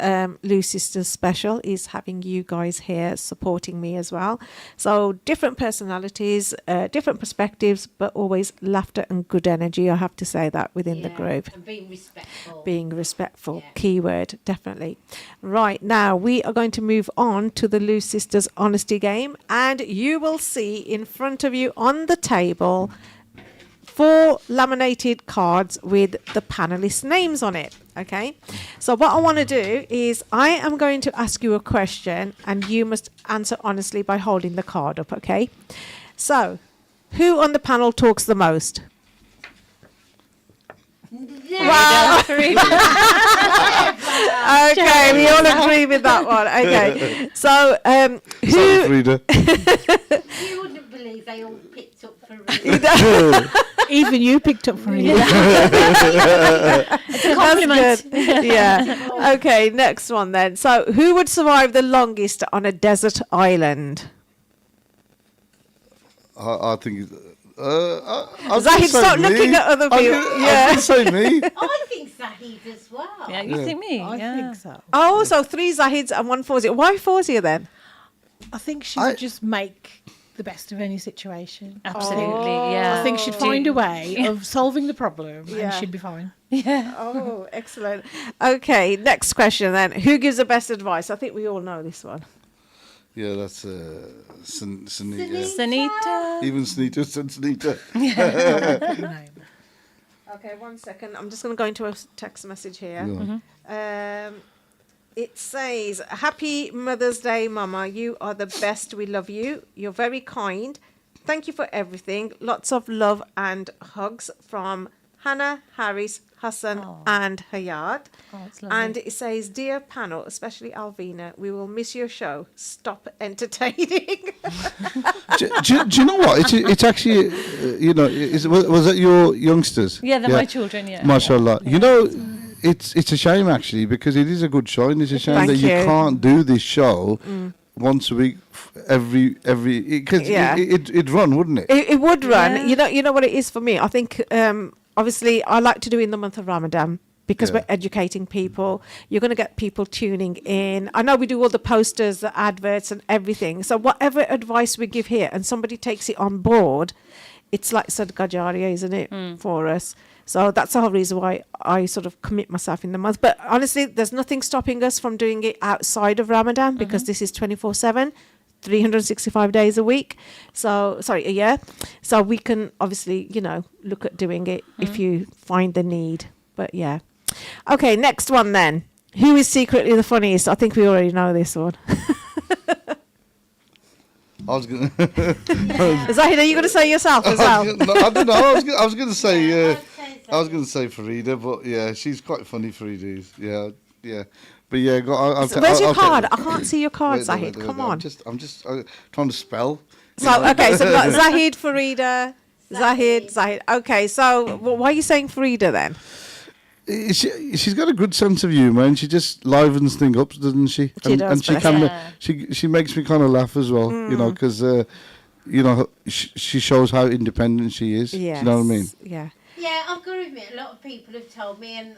Loose Sisters special, is having you guys here supporting me as well. So different personalities, different perspectives, but always laughter and good energy. I have to say that within the group. and being respectful. Being respectful, Yeah. keyword, definitely. Right, now we are going to move on to the Loose Sisters honesty game, and you will see in front of you on the table 4 laminated cards with the panelists' names on it. Okay, so what I want to do is I am going to ask you a question, and you must answer honestly by holding the card up. Okay, so who on the panel talks the most? Wow. Okay, we all agree with that one. Okay, so Sorry, who? Frida. You wouldn't believe they all picked up for real. Even you picked up for me. It's a compliment. That's good. Yeah. Okay, next one then. So, who would survive the longest on a desert island? I think. Zahid, stop looking at other people. I was Yeah. going to say me. I think Zahid as well. Yeah, you think me? I yeah. think so. Oh, so 3 Zahids and 1 Fawzia. Why Fawzia then? I think she I- would just make the best of any situation. Absolutely, Oh. yeah. I think she'd find a way of solving the problem Yeah. and she'd be fine. Yeah. Oh, excellent. Okay, next question then. Who gives the best advice? I think we all know this one. Yeah, that's Sunita. Sanita. Even Sunita said Sunita. No. Okay, 1 second. I'm just going to go into a text message here. Yeah. It says, Happy Mother's Day, Mama. You are the best. We love you. You're very kind. Thank you for everything. Lots of love and hugs from Hannah, Harris, Hassan, and Hayat. Oh, it's lovely. And it says, Dear panel, especially Alvina, we will miss your show. Stop entertaining. do you know what? It's actually, was that your youngsters? Yeah, they're my children, yeah. MashaAllah. You know, it's a shame actually, because it is a good show, and it's a shame Thank that you you. can't do this show once a week, every because Yeah. it'd run, wouldn't it? It would run. Yeah. You know what it is for me? I think, obviously, I like to do it in the month of Ramadan, because Yeah. we're educating people. You're going to get people tuning in. I know we do all the posters, the adverts and everything. So whatever advice we give here and somebody takes it on board, it's like Sadaqah Jariyah, isn't it, for us? So that's the whole reason why I sort of commit myself in the month. But honestly, there's nothing stopping us from doing it outside of Ramadan, because this is 24/7. 365 days a week, a year. So we can obviously, look at doing it if you find the need. But yeah. Okay, next one then. Who is secretly the funniest? I think we already know this one. I was gonna. Zahid, are you going to say yourself as well? I don't know. I was gonna say. Yeah, I was going to say Farida, but yeah, she's quite funny. Farida is. Yeah, Yeah. But yeah, Where's your card? I can't see your card, Zahid. Come on. I'm just trying to spell. So, okay, so we've got Zahid, Farida, Zahid. Okay, so why are you saying Farida then? She's got a good sense of humour, and she just livens things up, doesn't she? She does, and she bless kind her. of she makes me kind of laugh as well, you know, because you know she shows how independent she is. Yes. Do you know what I mean? Yeah. Yeah, I've got to admit, a lot of people have told me, and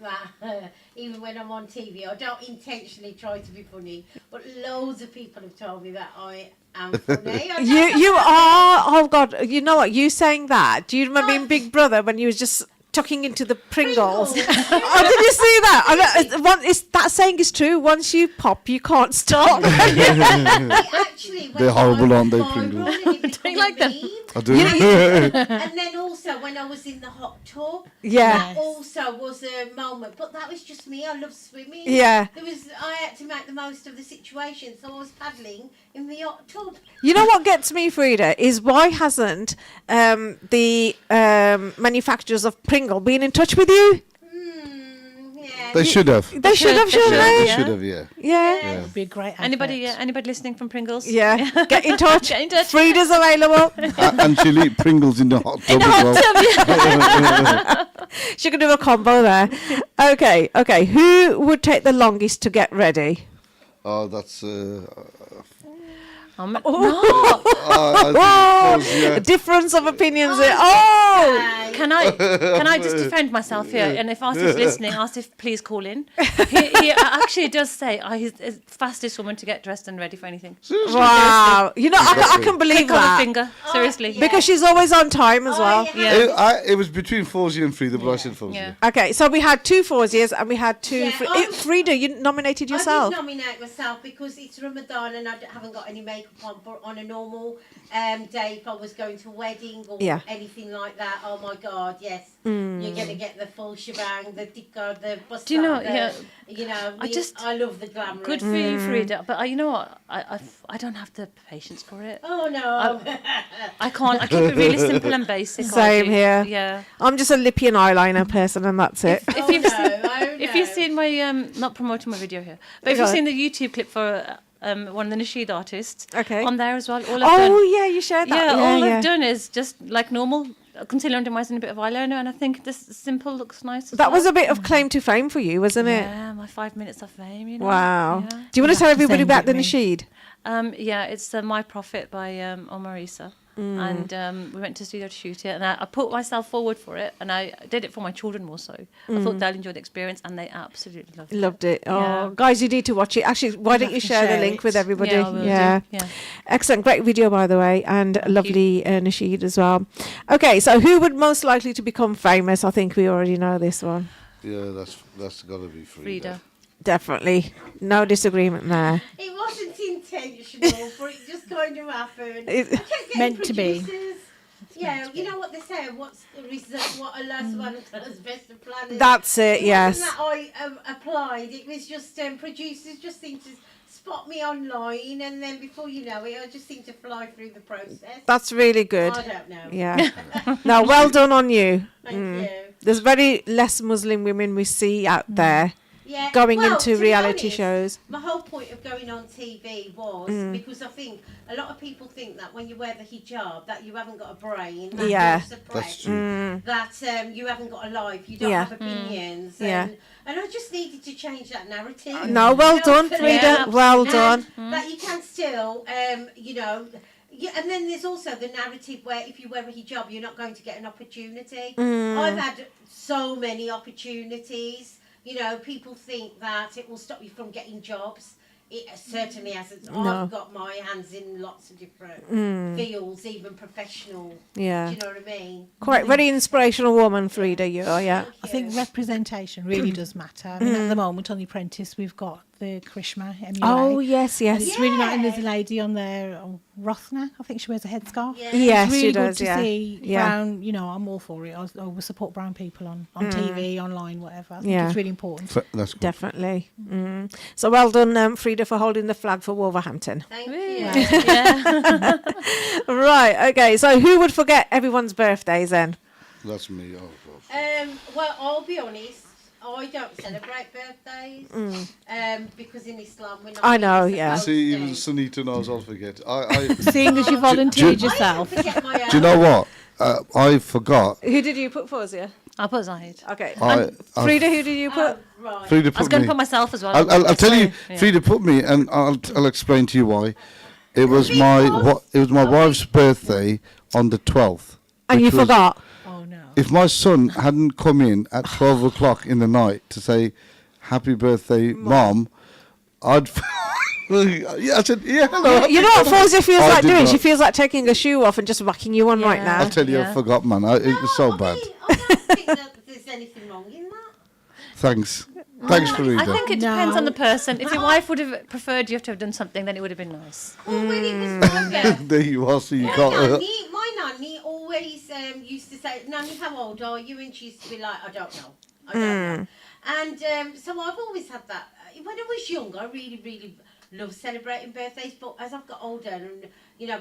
that even when I'm on TV, I don't intentionally try to be funny, but loads of people have told me that I am funny. You are. Oh God! You know what? You saying that? Do you remember in Big Brother when you was just tucking into the Pringles? Oh, did you see that? That saying is true. Once you pop, you can't stop. Actually, They're horrible, aren't they, Pringles? Don't you like them? I do. And then also when I was in the hot tub, Yeah. that also was a moment. But that was just me. I love swimming. Yeah. I had to make the most of the situation, so I was paddling in the hot tub. You know what gets me, Frida, is why hasn't the manufacturers of Pringle been in touch with you? Yeah. They should have. They should have, shouldn't Yeah, they? they should have. Yeah. Yeah. It would be a great Anybody advert. listening from Pringles? Yeah. Get in touch. Get in touch. Frida's available. And she'll eat Pringles in the hot tub as well. She can do a combo there. Okay. Who would take the longest to get ready? Oh, that's. No. I suppose, yeah. A difference of opinions there. Oh! Can I just defend myself here? And if Asif's listening, Asif, please call in. He actually does say he's the fastest woman to get dressed and ready for anything. Wow. You know, I can believe Click of a that. finger, seriously. yeah. Because she's always on time as well. Yeah. It was between Fawzia and Frida, but I said Fawzia. Yeah. Okay, so we had 2 Fawzias and we had 2... Yeah, Frida, you nominated yourself. I did nominate myself because it's Ramadan and I haven't got any makeup on. But on a normal day, if I was going to a wedding or anything like that, oh my God, yes, you're going to get the full shebang, the tikka, the basta. Do you know? I love the glamour. Good for you, Frida. But you know what? I don't have the patience for it. Oh no. I can't. I keep it really simple and basic. Same here. Yeah. I'm just a lippy and eyeliner person and that's it. If you've seen my not promoting my video here, but if you've seen the YouTube clip for one of the Nasheed artists, on there as well. All I've done, yeah, you shared that. I've done is just like normal concealer under my eyes and a bit of eyeliner, and I think this simple looks nice. That was a bit of claim to fame for you, wasn't it? Yeah, my 5 minutes of fame. You know. Wow. Yeah. Do you want to tell everybody about the me. Nasheed? Yeah, it's My Prophet by Omar Issa. And we went to the studio to shoot it, and I put myself forward for it, and I did it for my children more so. I thought they'll enjoy the experience, and they absolutely loved it. Loved it. Oh, Yeah. guys, you need to watch it. Actually, why don't you share the share link it. with everybody? Yeah, I will do. Yeah. Excellent. Great video, by the way, and lovely Nasheed as well. Okay, so who would most likely to become famous? I think we already know this one. Yeah, that's got to be Frida. Definitely. No disagreement there. It wasn't intentional, but it just kind of happened. I kept getting Meant to be. producers. Yeah, you know what they say, what's the result, what Allah subhanahu wa ta'ala is best of planners. That's it, It yes. wasn't that I applied, it was just producers just seemed to spot me online, and then before you know it, I just seemed to fly through the process. That's really good. I don't know. Yeah. No, well done on you. Thank you. There's very less Muslim women we see out there Yeah. going Well, into to be reality honest, shows. My whole point of going on TV was because I think a lot of people think that when you wear the hijab that you haven't got a brain, that Yeah. you're suppressed, That's true. that you haven't got a life, you don't Yeah. have opinions. Yeah. And I just needed to change that narrative. No, well done, for Frida. now. Well And done. That you can still, yeah, and then there's also the narrative where if you wear a hijab, you're not going to get an opportunity. I've had so many opportunities. You know, people think that it will stop you from getting jobs. It certainly hasn't. No. I've got my hands in lots of different fields, even professional. Yeah. Do you know what I mean? Quite very inspirational woman, Frida, you are, yeah. I think representation really does matter. I mean, at the moment on The Apprentice, we've got the Krishma MUA. Oh, yes, And yes. it's really nice. And there's a Yeah. lady on there, Rothna, I think she wears a headscarf. Yeah. Yes, It's really she good does, to yeah. see Yeah. brown, I'm all for it. I will support brown people on TV, online, whatever. I think Yeah. it's really important. That's good. Definitely. So well done, Frida, for holding the flag for Wolverhampton. Thank you. Yeah. Right, okay. So who would forget everyone's birthdays then? That's me. Oh, God. Well, I'll be honest. I don't celebrate birthdays because in Islam we're not. I know, really yeah. supposed See, to. even Sunita knows I'll forget. I Seeing as you volunteered I yourself. don't forget my do you know own. what? I forgot. Who did you put Fawzia? I'll put Zahid. Okay. I- And Frida, who did you put? Oh, right. Frida I was put going me. to put myself as well. I'll tell you, Yeah. Frida put me, and I'll explain to you why. It was my wife's birthday on the 12th. And you which was- forgot. Oh no. If my son hadn't come in at 12 o'clock in the night to say, "Happy birthday, Mom," I'd. Yeah, I said, "Yeah, hello." You know what Fawzia feels I like did doing? She not. feels like taking a shoe off and just whacking you on right Yeah. now. I tell you, I Yeah. forgot, man. It was so bad. I don't think that there's anything wrong in that. Thanks. Thanks, I Frida. think it depends No. on the person. If your wife would have preferred you to have done something, then it would have been nice. Well, when it was my birthday, There you are, so you my can't. nanny always used to say, "Nanny, how old are you?" And she used to be like, "I don't know, I don't know." And so I've always had that. When I was young, I really, really loved celebrating birthdays. But as I've got older, and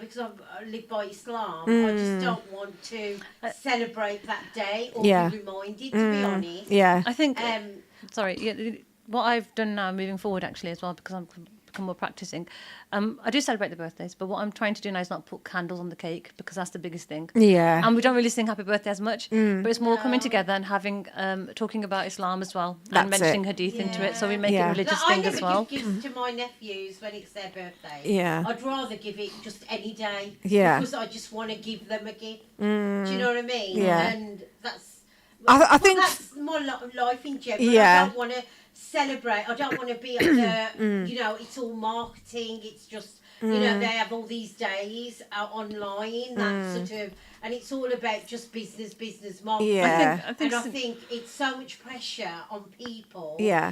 because I live by Islam, I just don't want to celebrate that day or Yeah. be reminded. To be honest, Yeah. I think. Um, Sorry. What I've done now, moving forward, actually, as well, because I'm become more practicing. I do celebrate the birthdays, but what I'm trying to do now is not put candles on the cake because that's the biggest thing. Yeah. And we don't really sing happy birthday as much, but it's more coming together and having talking about Islam as well That's and mentioning it. hadith into it, so we make Yeah. it a religious I thing never as well. give gifts to my nephews when it's their birthday. Yeah. I'd rather give it just any day. Yeah. Because I just want to give them a gift. Do you know what I mean? Yeah. And that's. I think- that's my life in general. Yeah. I don't want to celebrate. I don't want to be at the. It's all marketing. It's just. They have all these days online. That sort of. And it's all about just business marketing. Yeah. I think And I think it's so much pressure on people. Yeah.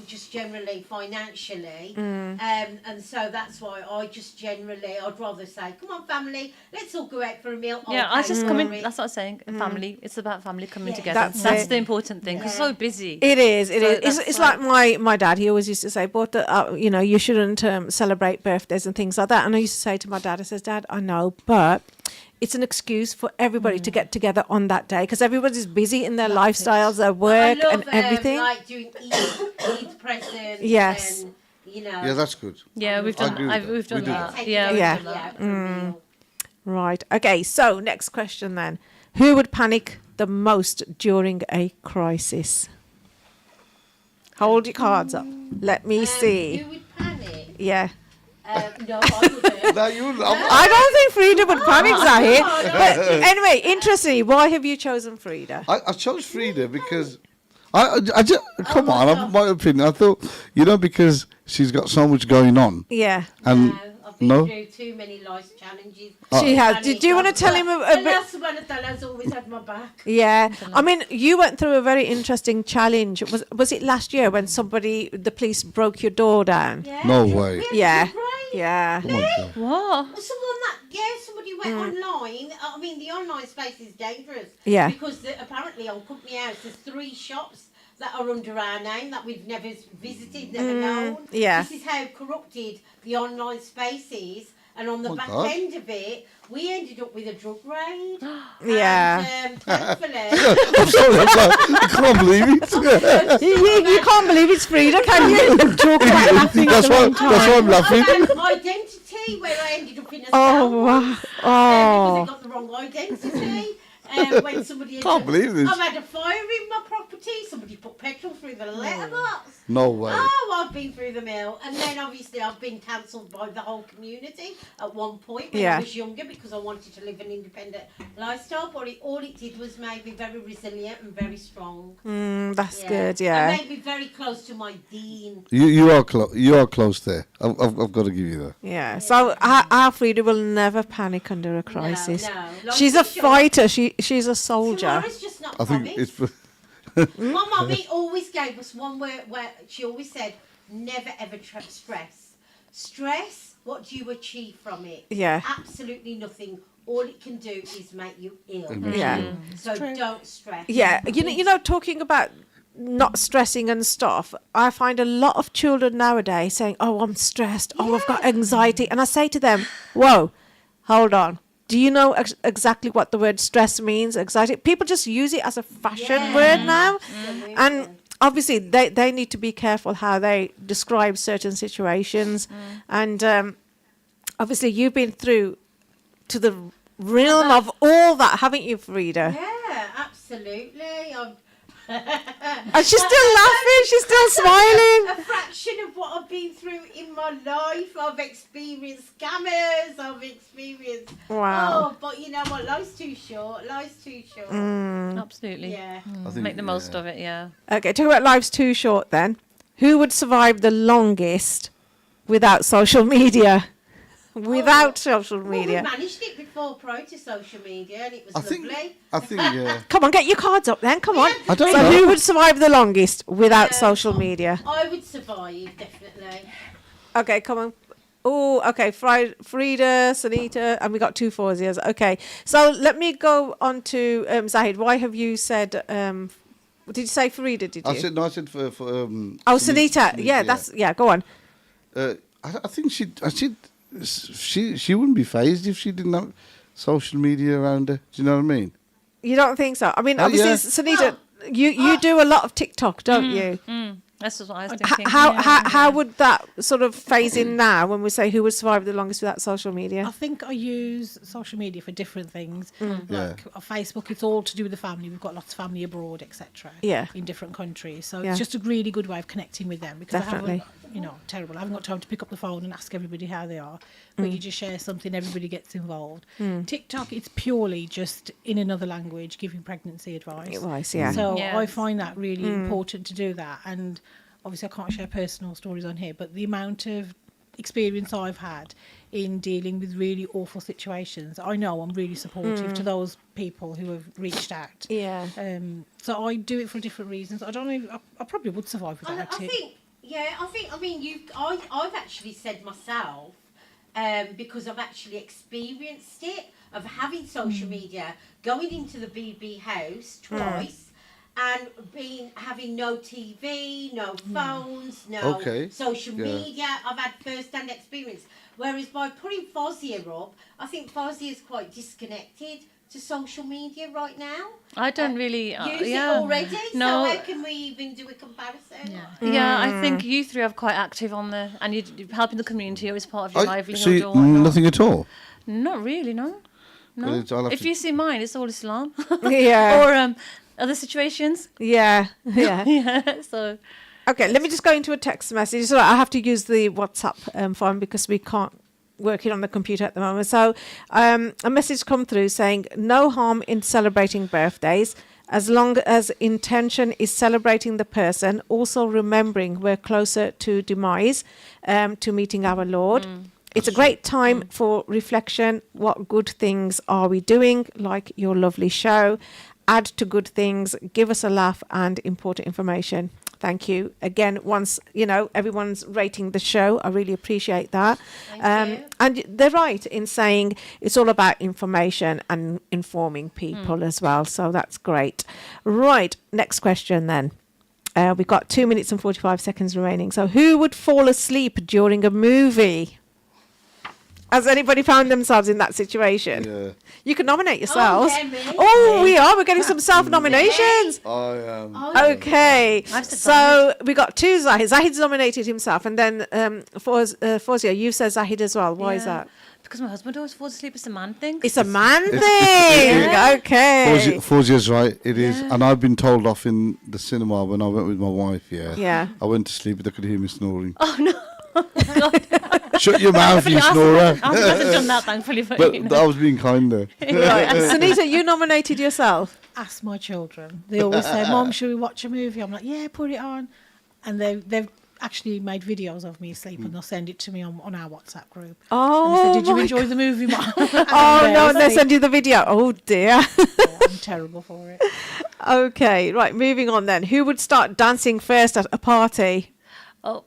Just generally financially. And so that's why I'd rather say, come on, family, let's all go out for a meal. Yeah, I'll I just pay come for in. it. That's what I'm saying. Family. It's about family coming Yeah. together. That's That's it. the important thing. 'Cause it's so busy. It is. It So is. that's It's like my dad. He always used to say, "But you shouldn't celebrate birthdays and things like that." And I used to say to my dad, "I says, Dad, I know, but it's an excuse for everybody to get together on that day because everybody's busy in their lifestyles, their work, I love, and everything." like doing Eid presents. Yes. And, Yeah, that's good. Yeah, we've I done. agree with that. We've done We do that. take Yeah, them we've Yeah. done that. out for a meal. Right. Okay. So next question then: who would panic the most during a crisis? Hold your cards up. Let me see. Who would panic? Yeah. No, I wouldn't. Now you. I don't think Frida would panic, Zahid. no. But anyway, interestingly, why have you chosen Frida? I chose Frida because I just come on. I've my opinion. I thought because she's got so much going on, Yeah. and No, I've been no? through too many life challenges. She has. Do you want to tell him a bit? That's one of has always had my back. Yeah, I mean, you went through a very interesting challenge. Was it last year when the police broke your door down? Yeah. No way. We had Yeah. to pray. Yeah. oh my God. What? Somebody went online. I mean, the online space is dangerous. Yeah. Because apparently on Company House there's 3 shops that are under our name that we've never visited, never known. yeah. This is how corrupted the online space is. And on the Oh my back God. end of it, we ended up with a drug raid. Yeah. And, thankfully, I'm sorry. I can't believe it. You can't believe it's Frida, can you? That's why I'm laughing. I had identity where I ended up in a Oh, cell wow. because Oh. I got the wrong identity. When somebody Can't believe this. I've had a fire in my property. Somebody put petrol through the letterbox. No way. Oh, I've been through the mill. And then obviously I've been cancelled by the whole community at one point when Yeah. I was younger because I wanted to live an independent lifestyle. But all it did was make me very resilient and very strong. That's Yeah. good, And yeah. made me very close to my dean. You are close. You are close there. I've got to give you that. Yeah. So our Frida will never panic under a crisis. No. Like She's a sure. fighter. She's a soldier. Tomorrow's just not I think promised. it's. My mummy always gave us one word where she always said, never ever stress. Stress, what do you achieve from it? Yeah. Absolutely nothing. All it can do is make you ill. Yeah. So don't stress. Yeah. You know, talking about not stressing and stuff, I find a lot of children nowadays saying, "Oh, I'm stressed. Oh, I've got anxiety," and I say to them, "Whoa, hold on. Do you know exactly what the word stress means? Anxiety. People just use it as a fashion Yeah. word now, Absolutely. and obviously they need to be careful how they describe certain situations. And obviously you've been through to the realm of all that, haven't you, Frida? Yeah, absolutely. And she's still laughing, she's still smiling. A fraction of what I've been through in my life. I've experienced scammers. I've experienced. Wow. Oh, but you know what? Life's too short. Life's too short. Absolutely. Yeah. I think, Make the most of it, yeah. Okay, talk about life's too short then. Who would survive the longest without social media? Without social Well, media. we managed it before prior to social media, and it was I think, lovely. Come on, get your cards up then. Come on. I don't So know. who would survive the longest without Yeah. social media? I would survive, definitely. Okay, come on. Oh, okay. Frida, Sunita, and we got 2 Fawzias. Okay, so let me go on to Zahid. Why have you said? Did you say Frida? Did you? I said no. I said for Oh, Sunita. Yeah, that's Go on. I think she wouldn't be phased if she didn't have social media around her. Do you know what I mean? You don't think so? I mean, obviously, yeah. Sunita, you do a lot of TikTok, don't you? That's what I was H- thinking. how would that sort of phase in now when we say who would survive the longest without social media? I think I use social media for different things. Mm. Like on Facebook, it's all to do with the family. We've got lots of family abroad, etc. Yeah. In different countries, so Yeah. it's just a really good way of connecting with them. Because Definitely. I haven't, terrible. I haven't got time to pick up the phone and ask everybody how they are. But Mm. you just share something, everybody gets involved. TikTok, it's purely just in another language giving pregnancy advice. Advice, yeah. So Yes. I find that really important to do that. And obviously, I can't share personal stories on here, but the amount of experience I've had in dealing with really awful situations, I know I'm really supportive to those people who have reached out. Yeah. So I do it for different reasons. I don't know. I probably would survive I without it. think, I've actually said myself, because I've actually experienced it, of having social media, going into the BB house twice, and having no TV, no phones, no Okay. social Yeah. media. I've had first-hand experience. Whereas by putting Fozia up, I think Fozia is quite disconnected to social media right now. I don't really... Use yeah. it already, No. so how can we even do a comparison? Yeah, I think you three are quite active on the... And you're helping the community as part of your livelihood See, or whatnot. nothing at all. Not really, no. Well, No. I'll have If to- you see mine, it's all Islam. Yeah. Or other situations. Yeah. Yeah, so... Okay, let me just go into a text message. So I have to use the WhatsApp phone because we can't work it on the computer at the moment. So a message come through saying no harm in celebrating birthdays as long as intention is celebrating the person, also remembering we're closer to demise, to meeting our Lord. It's a great time for reflection. What good things are we doing? Like your lovely show. Add to good things, give us a laugh and important information. Thank you. Again, once, everyone's rating the show. I really appreciate that. Thank you. And they're right in saying it's all about information and informing people as well. So that's great. Right. Next question then. We've got 2 minutes and 45 seconds remaining. So who would fall asleep during a movie? Has anybody found themselves in that situation? Yeah. You can nominate yourselves. yeah, me. We are. We're getting some self-nominations. I am. Okay, I've said so we got 2 Zahid. Zahid's nominated himself, and then Fawzia, you said Zahid as well. Why is Yeah. that? Because my husband always falls asleep. It's a man thing. It's a man thing. Okay. Fawzia's right. It is, and I've been told off in the cinema when I went with my wife. Yeah. Yeah. I went to sleep, but they could hear me snoring. Oh, no. Shut your mouth, you snorer. I hasn't done that, thankfully. But, But I was being kind there. Right. And Sunita, you nominated yourself. Ask my children. They always say, "Mom, should we watch a movie?" I'm like, "Yeah, put it on." And they've actually made videos of me asleep, and they'll send it to me on our WhatsApp group. Oh, And they say, "Did you my enjoy the movie, Mom?" Oh, no, and they send you the video. Oh, dear. I'm terrible for it. Okay, right, moving on then. Who would start dancing first at a party? oh.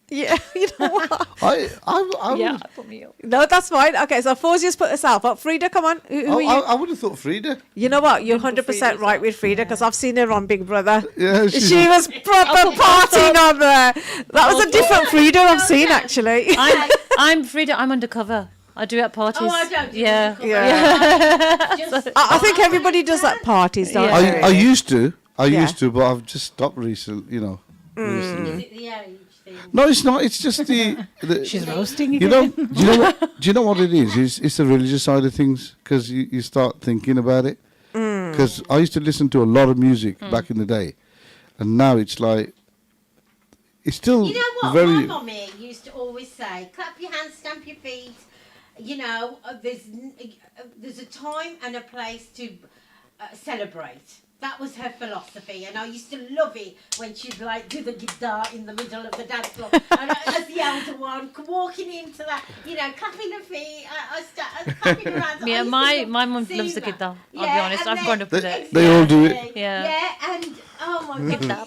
Yeah, you know what? I Yeah, would, put me up. No, that's fine. Okay, so Fawzia's put herself up. Frida, come on. Who are you? I would have thought Frida. You know what? You're Frida 100% as right well. with Frida because I've seen her on Big Brother. Yeah, She was proper partying on there. That was a different Frida I've seen, actually. I'm Frida. I'm undercover. I do at parties. Oh, I don't do Yeah. musical Yeah. Just, I think everybody does at parties, don't Yeah. they? I used to. I Yeah. used to, but I've just stopped recently, Mm. recently. is it the age thing? No, it's not. It's just She's roasting you again. know, do you know what it is? It's the religious side of things because you start thinking about it. Because I used to listen to a lot of music back in the day, and now it's like it's still You know what? very. My mummy used to always say, clap your hands, stamp your feet. You know, there's a time and a place to celebrate. That was her philosophy, and I used to love it when she'd like do the guitar in the middle of the dance floor, and as the elder one, walking into that, clapping her feet, clapping her hands. I Yeah, used to my love mum seeing loves the that. guitar. I'll Yeah, be honest. and I've grown up with it. They all do it. Exactly. Yeah. Yeah, and oh my god.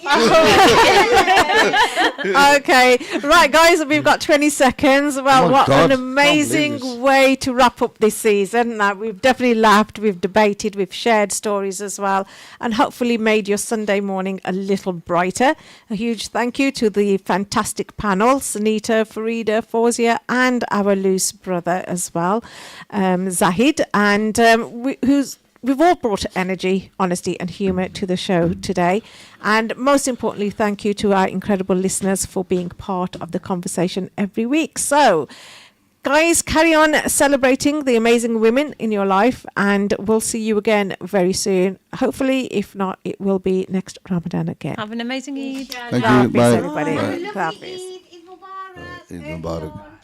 Okay, right, guys, we've got 20 seconds. Well, Oh my what God, an can't believe this. amazing way to wrap up this season. Now, we've definitely laughed, we've debated, we've shared stories as well, and hopefully made your Sunday morning a little brighter. A huge thank you to the fantastic panel, Sunita, Farida, Fawzia, and our loose brother as well, Zahid, and we've all brought energy, honesty, and humour to the show today. And most importantly, thank you to our incredible listeners for being part of the conversation every week. So, guys, carry on celebrating the amazing women in your life, and we'll see you again very soon. Hopefully, if not, it will be next Ramadan again. Have an amazing Eid. Thank you. Hafiz, Bye. everybody. Bye. Have a lovely Hafiz. Eid. Eid Mubarak. Eid Mubarak. everyone.